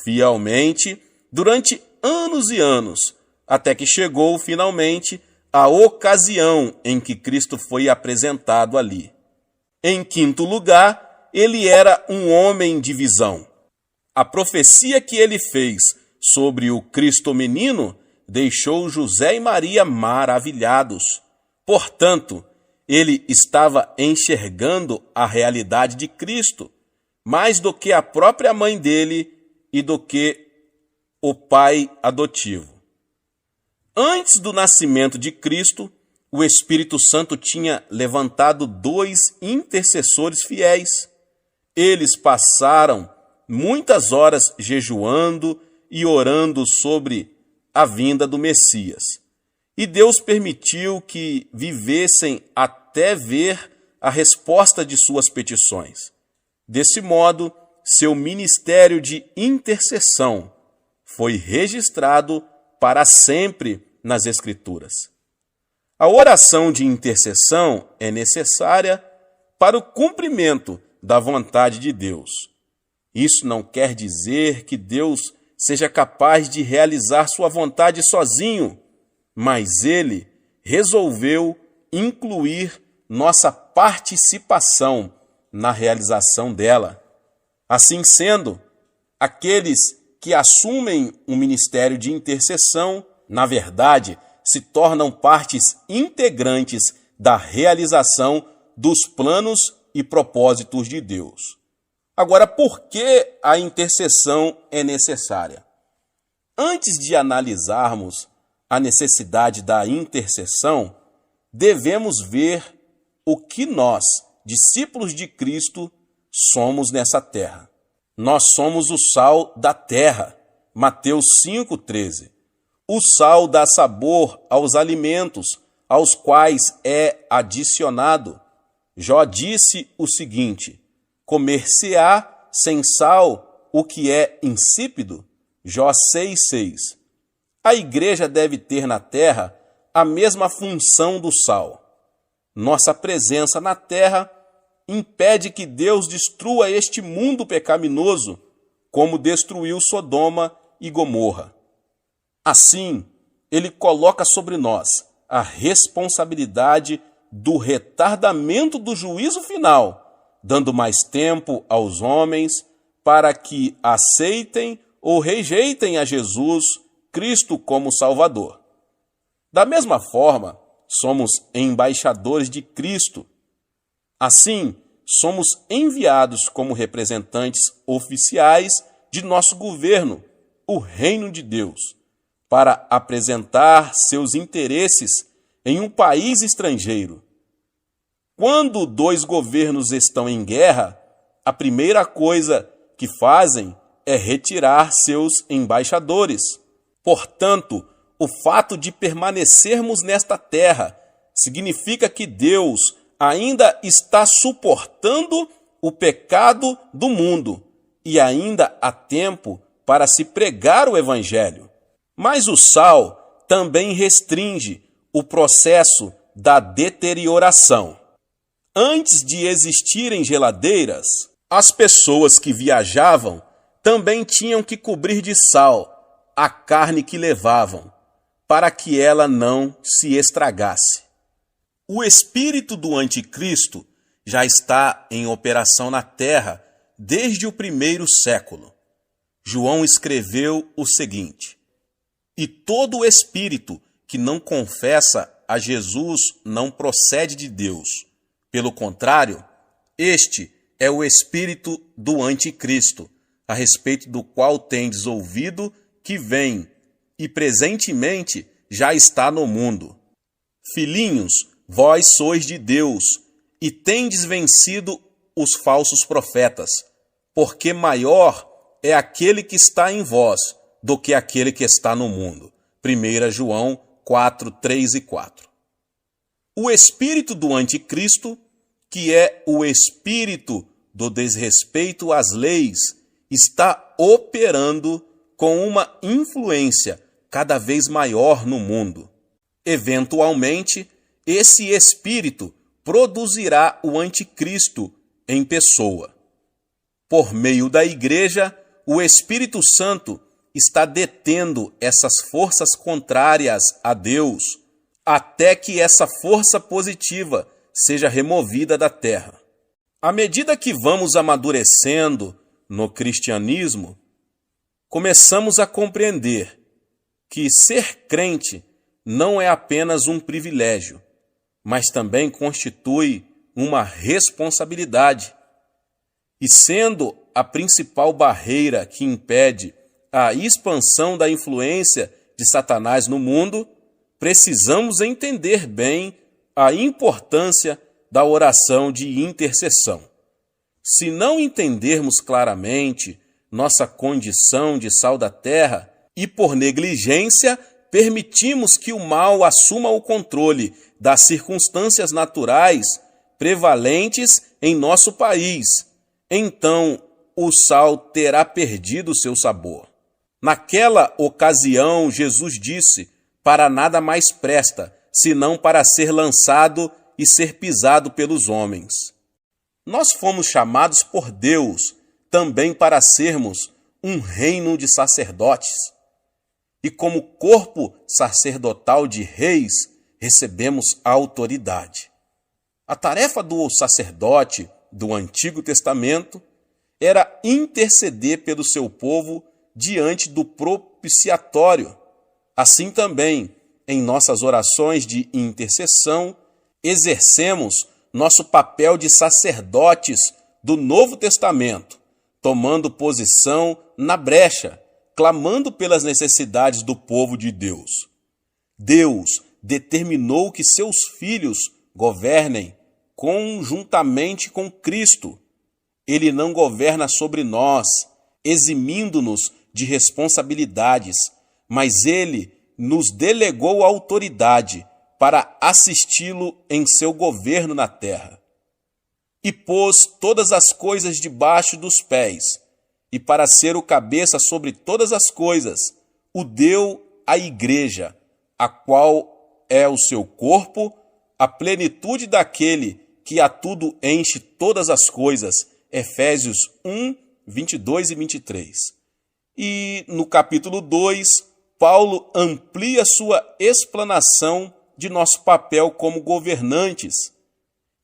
S2: fielmente, durante anos e anos, até que chegou finalmente a ocasião em que Cristo foi apresentado ali. Em quinto lugar, ele era um homem de visão. A profecia que ele fez sobre o Cristo menino deixou José e Maria maravilhados. Portanto, ele estava enxergando a realidade de Cristo, mais do que a própria mãe dele e do que o pai adotivo. Antes do nascimento de Cristo, o Espírito Santo tinha levantado 2 intercessores fiéis. Eles passaram muitas horas jejuando e orando sobre a vinda do Messias. E Deus permitiu que vivessem até ver a resposta de suas petições. Desse modo, seu ministério de intercessão foi registrado para sempre nas Escrituras. A oração de intercessão é necessária para o cumprimento da vontade de Deus. Isso não quer dizer que Deus seja capaz de realizar sua vontade sozinho, mas Ele resolveu incluir nossa participação na realização dela. Assim sendo, aqueles que assumem o ministério de intercessão, na verdade, se tornam partes integrantes da realização dos planos e propósitos de Deus. Agora, por que a intercessão é necessária? Antes de analisarmos a necessidade da intercessão, devemos ver o que nós, discípulos de Cristo, somos nessa terra. Nós somos o sal da terra, Mateus 5,13. O sal dá sabor aos alimentos, aos quais é adicionado. Jó disse o seguinte: comer-se-á sem sal o que é insípido? Jó 6,6. A igreja deve ter na terra a mesma função do sal. Nossa presença na terra impede que Deus destrua este mundo pecaminoso, como destruiu Sodoma e Gomorra. Assim, ele coloca sobre nós a responsabilidade do retardamento do juízo final, dando mais tempo aos homens para que aceitem ou rejeitem a Jesus Cristo como Salvador. Da mesma forma, somos embaixadores de Cristo. Assim, somos enviados como representantes oficiais de nosso governo, o Reino de Deus, para apresentar seus interesses em um país estrangeiro. Quando 2 governos estão em guerra, a primeira coisa que fazem é retirar seus embaixadores. Portanto, o fato de permanecermos nesta terra significa que Deus ainda está suportando o pecado do mundo e ainda há tempo para se pregar o Evangelho. Mas o sal também restringe o processo da deterioração. Antes de existirem geladeiras, as pessoas que viajavam também tinham que cobrir de sal a carne que levavam, para que ela não se estragasse. O espírito do anticristo já está em operação na terra desde o 1º século. João escreveu o seguinte: e todo espírito que não confessa a Jesus não procede de Deus. Pelo contrário, este é o espírito do anticristo, a respeito do qual tendes ouvido que vem e presentemente já está no mundo. Filhinhos, vós sois de Deus e tendes vencido os falsos profetas, porque maior é aquele que está em vós do que aquele que está no mundo. 1 João 4, 3 e 4. O espírito do anticristo, que é o espírito do desrespeito às leis, está operando com uma influência cada vez maior no mundo. Eventualmente, esse espírito produzirá o anticristo em pessoa. Por meio da igreja, o Espírito Santo está detendo essas forças contrárias a Deus, até que essa força positiva seja removida da terra. À medida que vamos amadurecendo no cristianismo, começamos a compreender que ser crente não é apenas um privilégio, mas também constitui uma responsabilidade. E sendo a principal barreira que impede a expansão da influência de Satanás no mundo, precisamos entender bem a importância da oração de intercessão. Se não entendermos claramente nossa condição de sal da terra e, por negligência, permitimos que o mal assuma o controle das circunstâncias naturais prevalentes em nosso país, então o sal terá perdido seu sabor. Naquela ocasião, Jesus disse: para nada mais presta, senão para ser lançado e ser pisado pelos homens. Nós fomos chamados por Deus também para sermos um reino de sacerdotes. E como corpo sacerdotal de reis, recebemos a autoridade. A tarefa do sacerdote do Antigo Testamento era interceder pelo seu povo diante do propiciatório. Assim também, em nossas orações de intercessão, exercemos nosso papel de sacerdotes do Novo Testamento, tomando posição na brecha, clamando pelas necessidades do povo de Deus. Deus determinou que seus filhos governem conjuntamente com Cristo. Ele não governa sobre nós, eximindo-nos de responsabilidades, mas ele nos delegou a autoridade para assisti-lo em seu governo na terra. E pôs todas as coisas debaixo dos pés, e para ser o cabeça sobre todas as coisas, o deu à igreja, a qual é o seu corpo, a plenitude daquele que a tudo enche todas as coisas. Efésios 1, 22 e 23. E no capítulo 2, Paulo amplia sua explanação de nosso papel como governantes,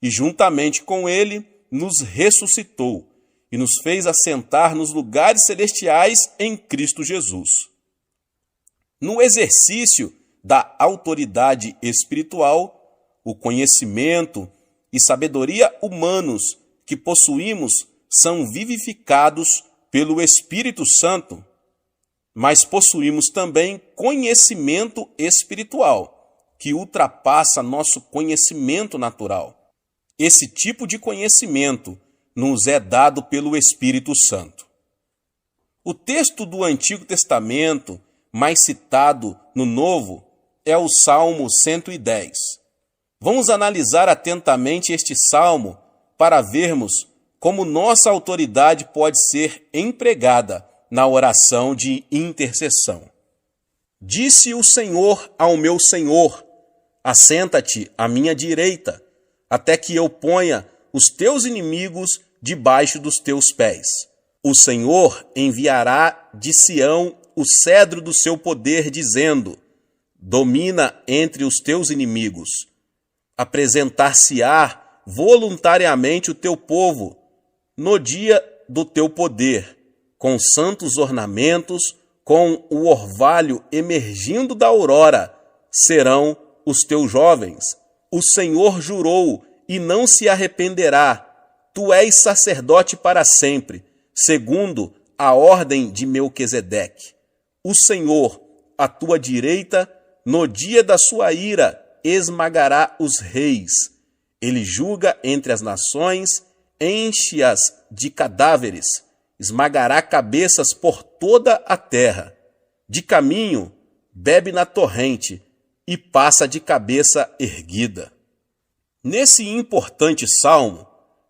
S2: e juntamente com ele nos ressuscitou e nos fez assentar nos lugares celestiais em Cristo Jesus. No exercício da autoridade espiritual, o conhecimento e sabedoria humanos que possuímos são vivificados pelo Espírito Santo, mas possuímos também conhecimento espiritual, que ultrapassa nosso conhecimento natural. Esse tipo de conhecimento nos é dado pelo Espírito Santo. O texto do Antigo Testamento mais citado no Novo é o Salmo 110. Vamos analisar atentamente este salmo para vermos como nossa autoridade pode ser empregada na oração de intercessão. Disse o Senhor ao meu Senhor: assenta-te à minha direita, até que eu ponha os teus inimigos debaixo dos teus pés. O Senhor enviará de Sião o cedro do seu poder, dizendo: domina entre os teus inimigos. Apresentar-se-á voluntariamente o teu povo no dia do teu poder, com santos ornamentos, com o orvalho emergindo da aurora, serão os teus jovens. O Senhor jurou e não se arrependerá. Tu és sacerdote para sempre, segundo a ordem de Melquisedeque. O Senhor, à tua direita, no dia da sua ira, esmagará os reis. Ele julga entre as nações, enche-as de cadáveres, esmagará cabeças por toda a terra. De caminho, bebe na torrente e passa de cabeça erguida. Nesse importante salmo,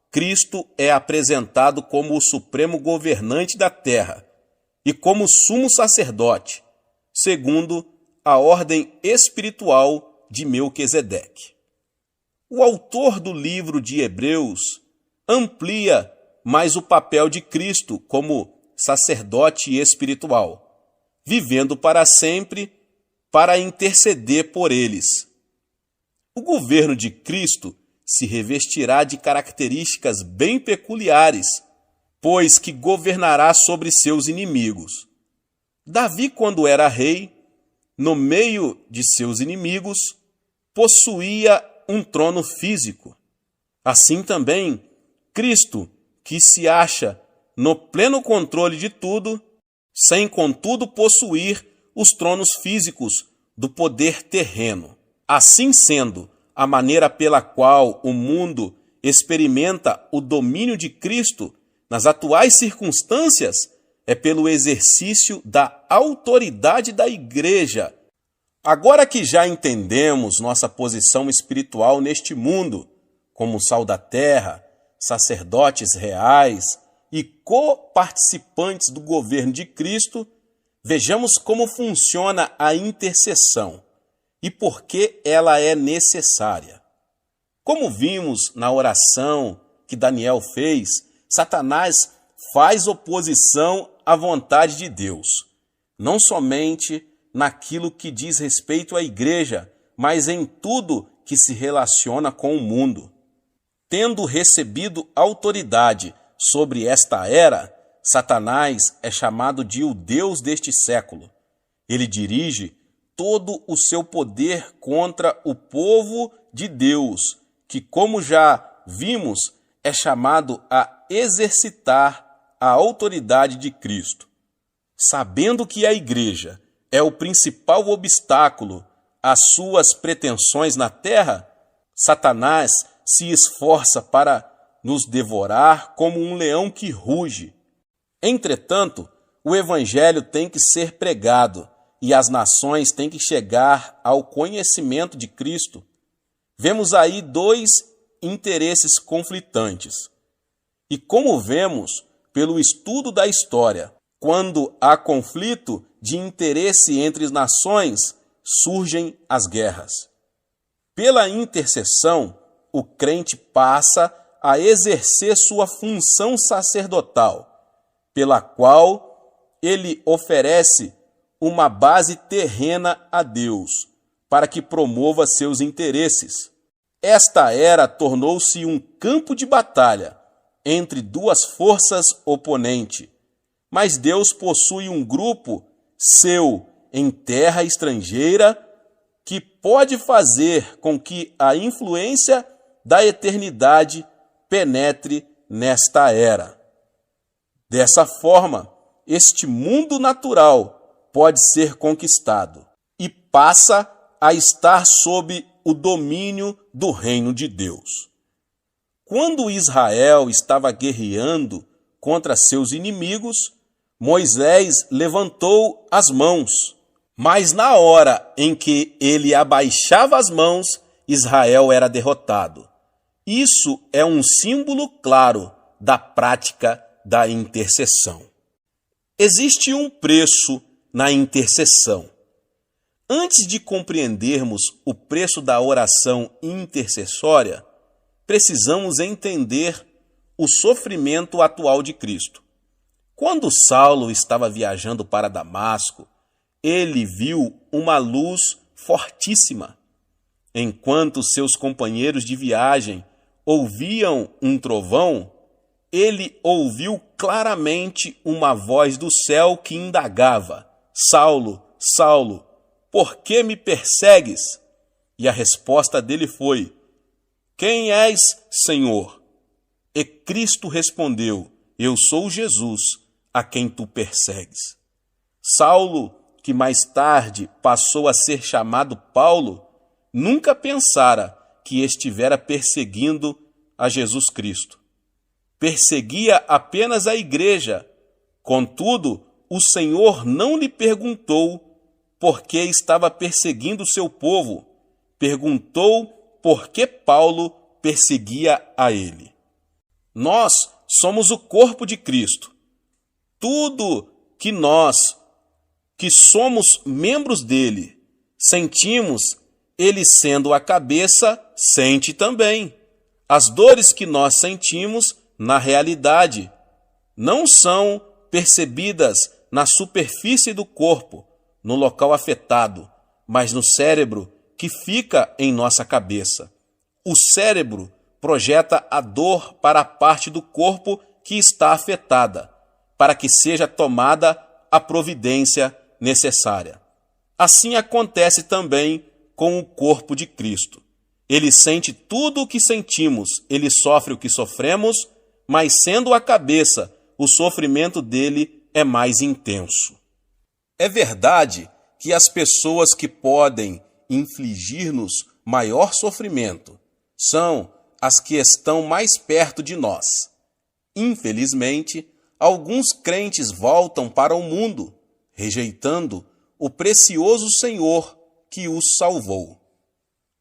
S2: Cristo é apresentado como o supremo governante da terra e como sumo sacerdote, segundo a ordem espiritual de Melquisedeque. O autor do livro de Hebreus amplia mais o papel de Cristo como sacerdote espiritual, vivendo para sempre para interceder por eles. O governo de Cristo se revestirá de características bem peculiares, pois que governará sobre seus inimigos. Davi, quando era rei, no meio de seus inimigos, possuía um trono físico. Assim também, Cristo, que se acha no pleno controle de tudo, sem contudo possuir os tronos físicos do poder terreno. Assim sendo, a maneira pela qual o mundo experimenta o domínio de Cristo nas atuais circunstâncias é pelo exercício da autoridade da Igreja. Agora que já entendemos nossa posição espiritual neste mundo, como sal da terra, sacerdotes reais e coparticipantes do governo de Cristo, vejamos como funciona a intercessão e por que ela é necessária. Como vimos na oração que Daniel fez, Satanás faz oposição à vontade de Deus, não somente naquilo que diz respeito à igreja, mas em tudo que se relaciona com o mundo. Tendo recebido autoridade sobre esta era, Satanás é chamado de o Deus deste século. Ele dirige todo o seu poder contra o povo de Deus, que, como já vimos, é chamado a exercitar a autoridade de Cristo. Sabendo que a igreja é o principal obstáculo às suas pretensões na terra, Satanás se esforça para nos devorar como um leão que ruge. Entretanto, o evangelho tem que ser pregado e as nações têm que chegar ao conhecimento de Cristo. Vemos aí dois interesses conflitantes. E como vemos pelo estudo da história, quando há conflito de interesse entre as nações, surgem as guerras. Pela intercessão, o crente passa a exercer sua função sacerdotal, pela qual ele oferece uma base terrena a Deus, para que promova seus interesses. Esta era tornou-se um campo de batalha entre duas forças oponentes, mas Deus possui um grupo seu em terra estrangeira que pode fazer com que a influência da eternidade penetre nesta era. Dessa forma, este mundo natural pode ser conquistado e passa a estar sob o domínio do reino de Deus. Quando Israel estava guerreando contra seus inimigos, Moisés levantou as mãos, mas na hora em que ele abaixava as mãos, Israel era derrotado. Isso é um símbolo claro da prática da intercessão. Existe um preço na intercessão. Antes de compreendermos o preço da oração intercessória, precisamos entender o sofrimento atual de Cristo. Quando Saulo estava viajando para Damasco, ele viu uma luz fortíssima. Enquanto seus companheiros de viagem ouviam um trovão, ele ouviu claramente uma voz do céu que indagava: Saulo, Saulo, por que me persegues? E a resposta dele foi: Quem és, Senhor? E Cristo respondeu: Eu sou Jesus, a quem tu persegues. Saulo, que mais tarde passou a ser chamado Paulo, nunca pensara que estivera perseguindo a Jesus Cristo. Perseguia apenas a igreja. Contudo, o Senhor não lhe perguntou por que estava perseguindo o seu povo. Perguntou por que Paulo perseguia a ele. Nós somos o corpo de Cristo. Tudo que nós, que somos membros dele, sentimos, ele sendo a cabeça, sente também. As dores que nós sentimos, na realidade, não são percebidas na superfície do corpo, no local afetado, mas no cérebro que fica em nossa cabeça. O cérebro projeta a dor para a parte do corpo que está afetada, para que seja tomada a providência necessária. Assim acontece também com o corpo de Cristo. Ele sente tudo o que sentimos, ele sofre o que sofremos, mas sendo a cabeça, o sofrimento dele é mais intenso. É verdade que as pessoas que podem infligir-nos maior sofrimento são as que estão mais perto de nós. Infelizmente, alguns crentes voltam para o mundo, rejeitando o precioso Senhor que os salvou.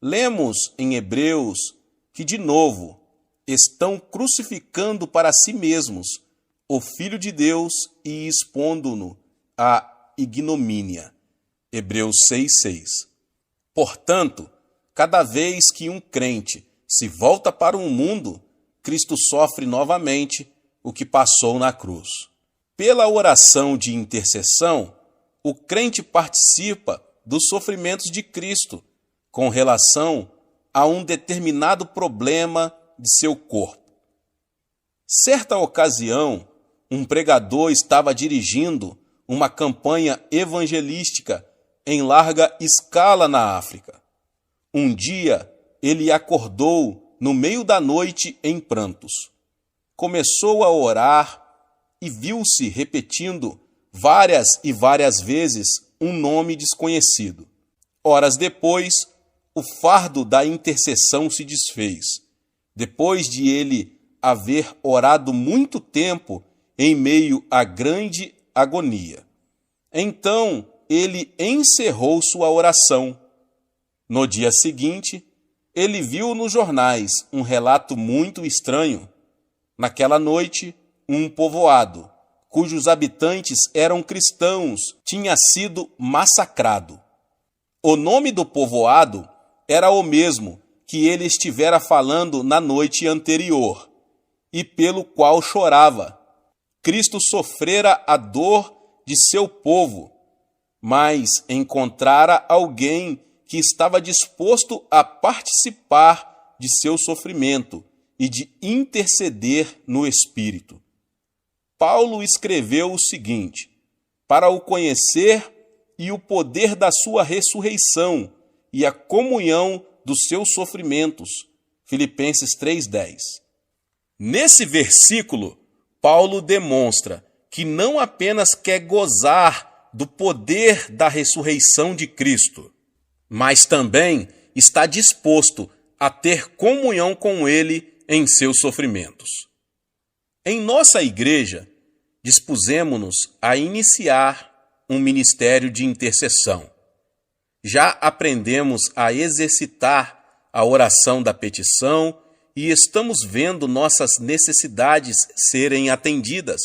S2: Lemos em Hebreus que, de novo, estão crucificando para si mesmos o Filho de Deus e expondo-no à ignomínia. Hebreus 6,6. Portanto, cada vez que um crente se volta para o mundo, Cristo sofre novamente o que passou na cruz. Pela oração de intercessão, o crente participa dos sofrimentos de Cristo com relação a um determinado problema de seu corpo. Certa ocasião, um pregador estava dirigindo uma campanha evangelística em larga escala na África. Um dia, ele acordou no meio da noite em prantos. Começou a orar e viu-se repetindo várias e várias vezes um nome desconhecido. Horas depois, o fardo da intercessão se desfez, depois de ele haver orado muito tempo em meio à grande agonia. Então, ele encerrou sua oração. No dia seguinte, ele viu nos jornais um relato muito estranho. Naquela noite, um povoado, cujos habitantes eram cristãos, tinha sido massacrado. O nome do povoado era o mesmo que ele estivera falando na noite anterior, e pelo qual chorava. Cristo sofrera a dor de seu povo, mas encontrara alguém que estava disposto a participar de seu sofrimento e de interceder no Espírito. Paulo escreveu o seguinte: para o conhecer e o poder da sua ressurreição e a comunhão dos seus sofrimentos. Filipenses 3,10. Nesse versículo, Paulo demonstra que não apenas quer gozar do poder da ressurreição de Cristo, mas também está disposto a ter comunhão com ele em seus sofrimentos. Em nossa igreja, dispusemo-nos a iniciar um ministério de intercessão. Já aprendemos a exercitar a oração da petição e estamos vendo nossas necessidades serem atendidas.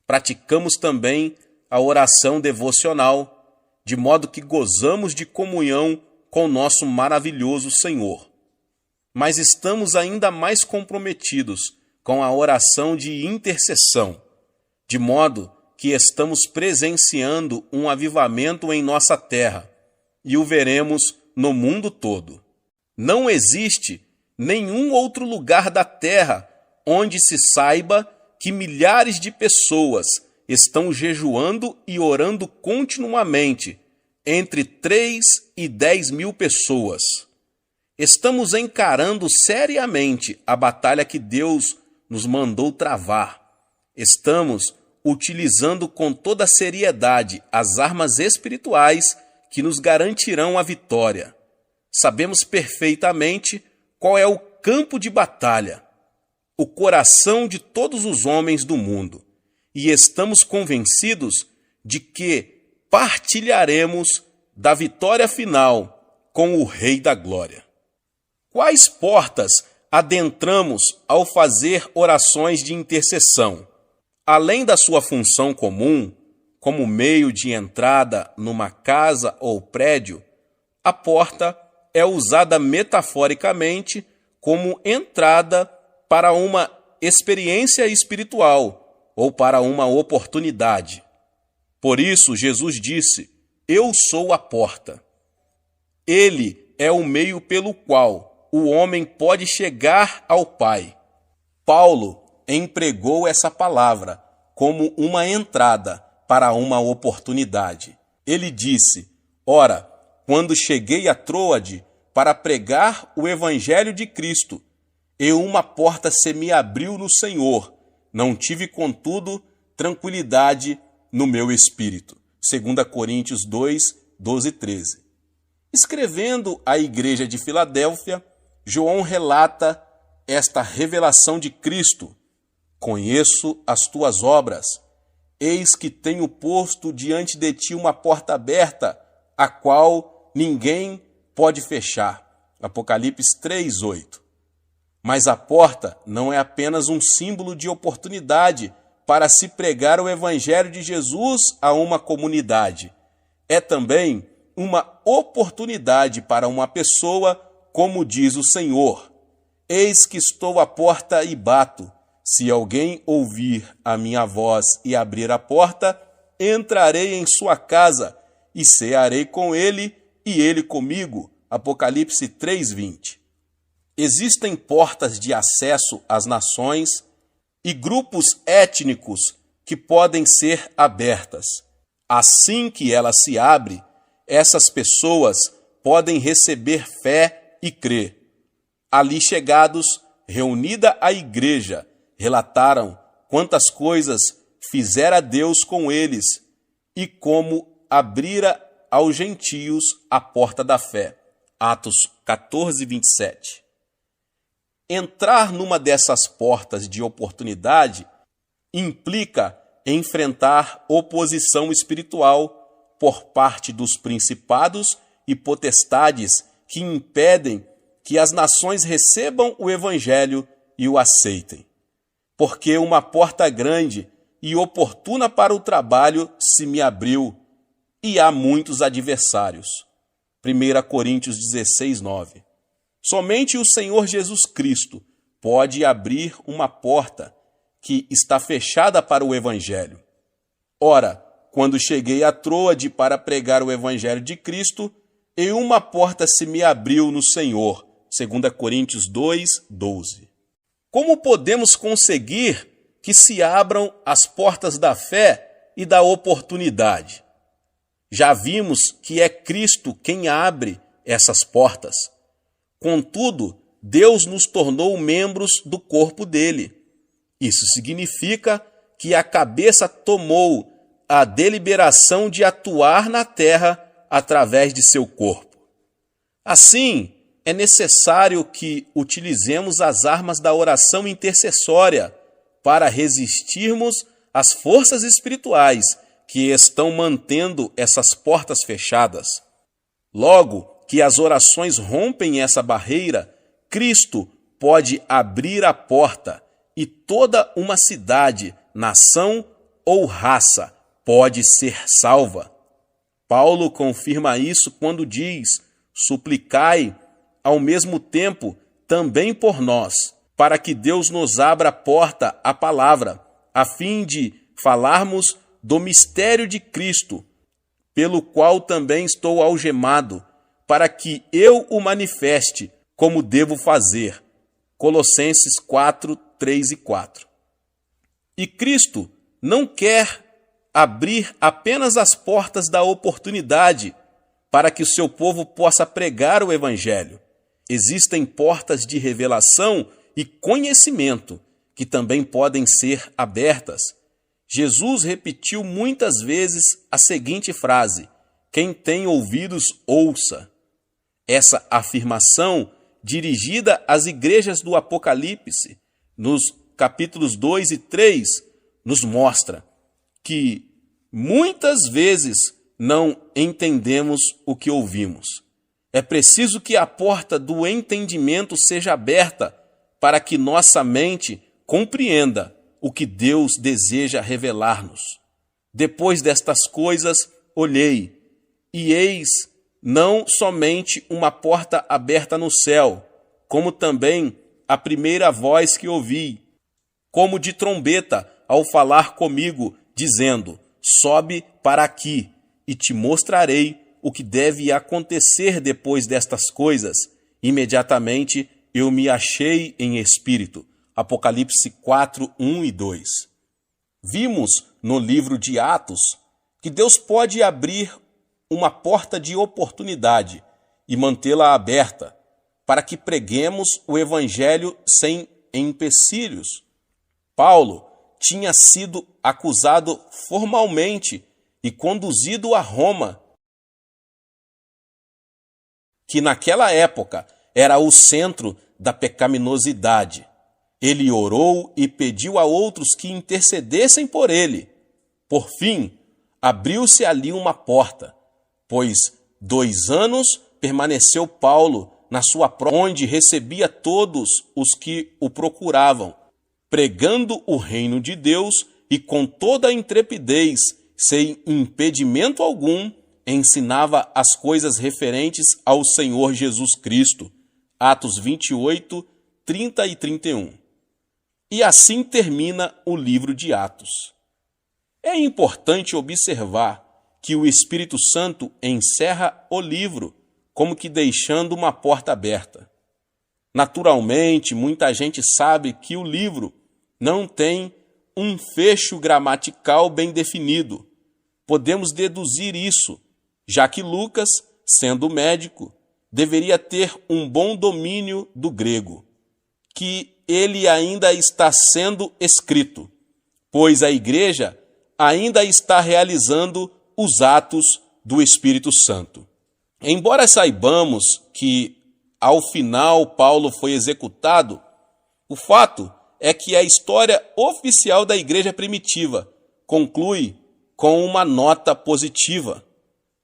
S2: Praticamos também a oração devocional, de modo que gozamos de comunhão com nosso maravilhoso Senhor. Mas estamos ainda mais comprometidos com a oração de intercessão, de modo que estamos presenciando um avivamento em nossa terra e o veremos no mundo todo. Não existe nenhum outro lugar da terra onde se saiba que milhares de pessoas estão jejuando e orando continuamente, entre 3 e 10 mil pessoas. Estamos encarando seriamente a batalha que Deus nos mandou travar. Estamos utilizando com toda seriedade as armas espirituais que nos garantirão a vitória. Sabemos perfeitamente qual é o campo de batalha, o coração de todos os homens do mundo, e estamos convencidos de que partilharemos da vitória final com o Rei da Glória. Quais portas adentramos ao fazer orações de intercessão? Além da sua função comum, como meio de entrada numa casa ou prédio, a porta é usada metaforicamente como entrada para uma experiência espiritual ou para uma oportunidade. Por isso, Jesus disse: "Eu sou a porta". Ele é o meio pelo qual o homem pode chegar ao Pai. Paulo empregou essa palavra como uma entrada para uma oportunidade. ele disse: Ora, quando cheguei a Troade para pregar o evangelho de Cristo, e uma porta se me abriu no Senhor, não tive, contudo, tranquilidade no meu espírito. 2 Coríntios 2, 12 e 13. Escrevendo à igreja de Filadélfia, João relata esta revelação de Cristo: Conheço as tuas obras, eis que tenho posto diante de ti uma porta aberta, a qual ninguém pode fechar. Apocalipse 3, 8. Mas a porta não é apenas um símbolo de oportunidade para se pregar o evangelho de Jesus a uma comunidade. É também uma oportunidade para uma pessoa, como diz o Senhor: Eis que estou à porta e bato. Se alguém ouvir a minha voz e abrir a porta, entrarei em sua casa e cearei com ele e ele comigo. Apocalipse 3:20. Existem portas de acesso às nações e grupos étnicos que podem ser abertas. Assim que ela se abre, essas pessoas podem receber fé e crer. Ali chegados, reunida a igreja, relataram quantas coisas fizera Deus com eles e como abrira aos gentios a porta da fé. Atos 14, 27. Entrar numa dessas portas de oportunidade implica enfrentar oposição espiritual por parte dos principados e potestades que impedem que as nações recebam o evangelho e o aceitem. Porque uma porta grande e oportuna para o trabalho se me abriu, e há muitos adversários. 1 Coríntios 16, 9. Somente o Senhor Jesus Cristo pode abrir uma porta que está fechada para o evangelho. Ora, quando cheguei a Troade para pregar o evangelho de Cristo, e uma porta se me abriu no Senhor. 2 Coríntios 2, 12. Como podemos conseguir que se abram as portas da fé e da oportunidade? Já vimos que é Cristo quem abre essas portas. Contudo, Deus nos tornou membros do corpo dele. Isso significa que a cabeça tomou a deliberação de atuar na terra através de seu corpo. Assim, é necessário que utilizemos as armas da oração intercessória para resistirmos às forças espirituais que estão mantendo essas portas fechadas. Logo que as orações rompem essa barreira, Cristo pode abrir a porta e toda uma cidade, nação ou raça pode ser salva. Paulo confirma isso quando diz: suplicai ao mesmo tempo também por nós, para que Deus nos abra a porta à palavra, a fim de falarmos do mistério de Cristo, pelo qual também estou algemado, para que eu o manifeste como devo fazer. Colossenses 4, 3 e 4. E Cristo não quer abrir apenas as portas da oportunidade para que o seu povo possa pregar o evangelho. Existem portas de revelação e conhecimento que também podem ser abertas. Jesus repetiu muitas vezes a seguinte frase: quem tem ouvidos, ouça. Essa afirmação, dirigida às igrejas do Apocalipse, nos capítulos 2 e 3, nos mostra que muitas vezes não entendemos o que ouvimos. É preciso que a porta do entendimento seja aberta para que nossa mente compreenda o que Deus deseja revelar-nos. Depois destas coisas, olhei, e eis não somente uma porta aberta no céu, como também a primeira voz que ouvi, como de trombeta, ao falar comigo, dizendo: sobe para aqui, e te mostrarei o que deve acontecer depois destas coisas. Imediatamente eu me achei em espírito. Apocalipse 4, 1 e 2. Vimos no livro de Atos que Deus pode abrir uma porta de oportunidade e mantê-la aberta, para que preguemos o Evangelho sem empecilhos. Paulo tinha sido acusado formalmente e conduzido a Roma, que naquela época era o centro da pecaminosidade. Ele orou e pediu a outros que intercedessem por ele. Por fim, abriu-se ali uma porta, pois 2 anos permaneceu Paulo na sua prova, onde recebia todos os que o procuravam, pregando o reino de Deus e com toda a intrepidez, sem impedimento algum, ensinava as coisas referentes ao Senhor Jesus Cristo. Atos 28, 30 e 31. E assim termina o livro de Atos. É importante observar que o Espírito Santo encerra o livro, como que deixando uma porta aberta. Naturalmente, muita gente sabe que o livro não tem um fecho gramatical bem definido. Podemos deduzir isso, já que Lucas, sendo médico, deveria ter um bom domínio do grego, que ele ainda está sendo escrito, pois a igreja ainda está realizando os atos do Espírito Santo. Embora saibamos que, ao final, Paulo foi executado, o fato é que a história oficial da igreja primitiva conclui com uma nota positiva.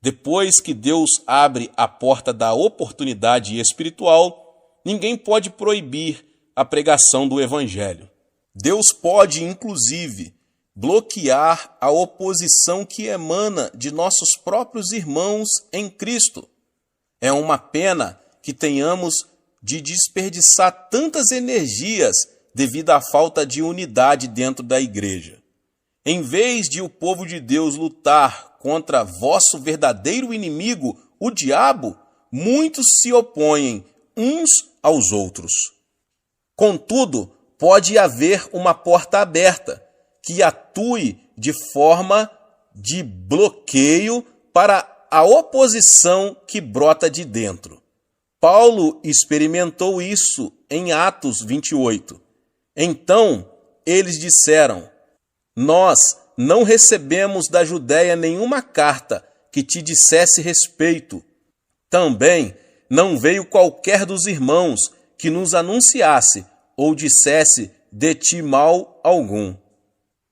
S2: Depois que Deus abre a porta da oportunidade espiritual, ninguém pode proibir a pregação do Evangelho. Deus pode, inclusive, bloquear a oposição que emana de nossos próprios irmãos em Cristo. É uma pena que tenhamos de desperdiçar tantas energias devido à falta de unidade dentro da igreja. Em vez de o povo de Deus lutar contra vosso verdadeiro inimigo, o diabo, muitos se opõem uns aos outros. Contudo, pode haver uma porta aberta que atue de forma de bloqueio para a oposição que brota de dentro. Paulo experimentou isso em Atos 28. Então, eles disseram: nós não recebemos da Judéia nenhuma carta que te dissesse respeito. Também não veio qualquer dos irmãos que nos anunciasse ou dissesse de ti mal algum.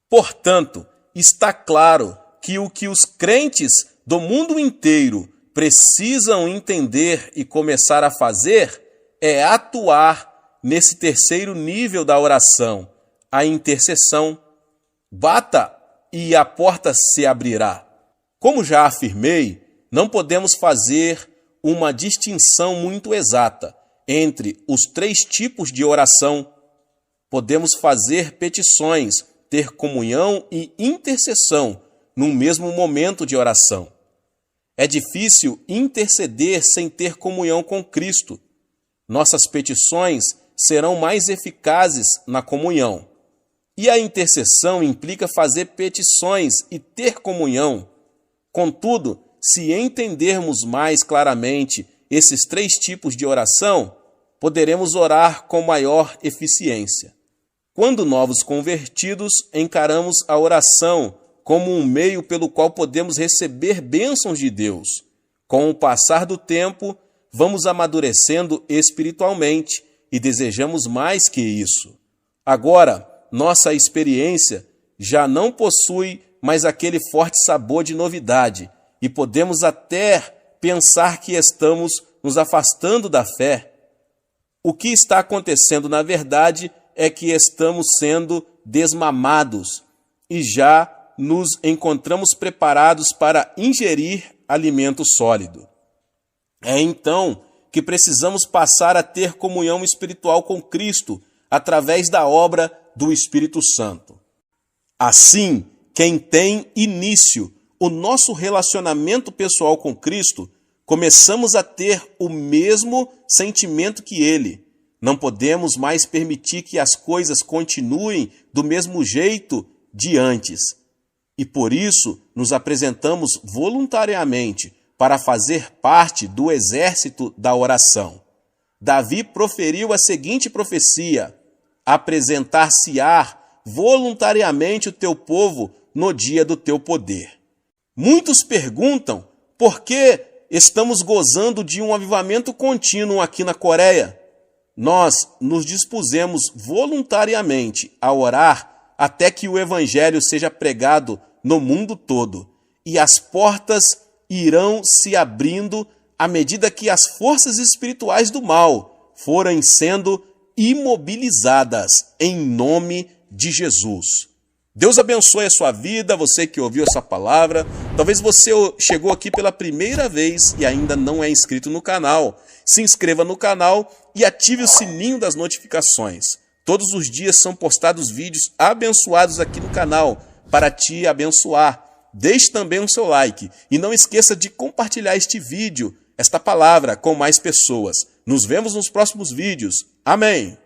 S2: Portanto, está claro que o que os crentes do mundo inteiro precisam entender e começar a fazer é atuar nesse terceiro nível da oração, a intercessão. Bata e a porta se abrirá. Como já afirmei, não podemos fazer uma distinção muito exata entre os 3 tipos de oração. Podemos fazer petições, ter comunhão e intercessão no mesmo momento de oração. É difícil interceder sem ter comunhão com Cristo. Nossas petições serão mais eficazes na comunhão. E a intercessão implica fazer petições e ter comunhão. Contudo, se entendermos mais claramente esses 3 tipos de oração, poderemos orar com maior eficiência. Quando novos convertidos, encaramos a oração como um meio pelo qual podemos receber bênçãos de Deus. Com o passar do tempo, vamos amadurecendo espiritualmente e desejamos mais que isso. Agora, nossa experiência já não possui mais aquele forte sabor de novidade e podemos até pensar que estamos nos afastando da fé. O que está acontecendo, na verdade, é que estamos sendo desmamados e já nos encontramos preparados para ingerir alimento sólido. É então que precisamos passar a ter comunhão espiritual com Cristo através da obra do Espírito Santo. Assim, quem tem início o nosso relacionamento pessoal com Cristo, começamos a ter o mesmo sentimento que Ele. Não podemos mais permitir que as coisas continuem do mesmo jeito de antes. E por isso nos apresentamos voluntariamente para fazer parte do exército da oração. Davi proferiu a seguinte profecia: apresentar-se-á voluntariamente o teu povo no dia do teu poder. Muitos perguntam por que estamos gozando de um avivamento contínuo aqui na Coreia. Nós nos dispusemos voluntariamente a orar até que o evangelho seja pregado no mundo todo, e as portas irão se abrindo à medida que as forças espirituais do mal forem sendo imobilizadas em nome de Jesus. Deus abençoe a sua vida, você que ouviu essa palavra. Talvez você chegou aqui pela primeira vez e ainda não é inscrito no canal. Se inscreva no canal e ative o sininho das notificações. Todos os dias são postados vídeos abençoados aqui no canal para te abençoar. Deixe também o seu like e não esqueça de compartilhar este vídeo, esta palavra, com mais pessoas. Nos vemos nos próximos vídeos. Amém!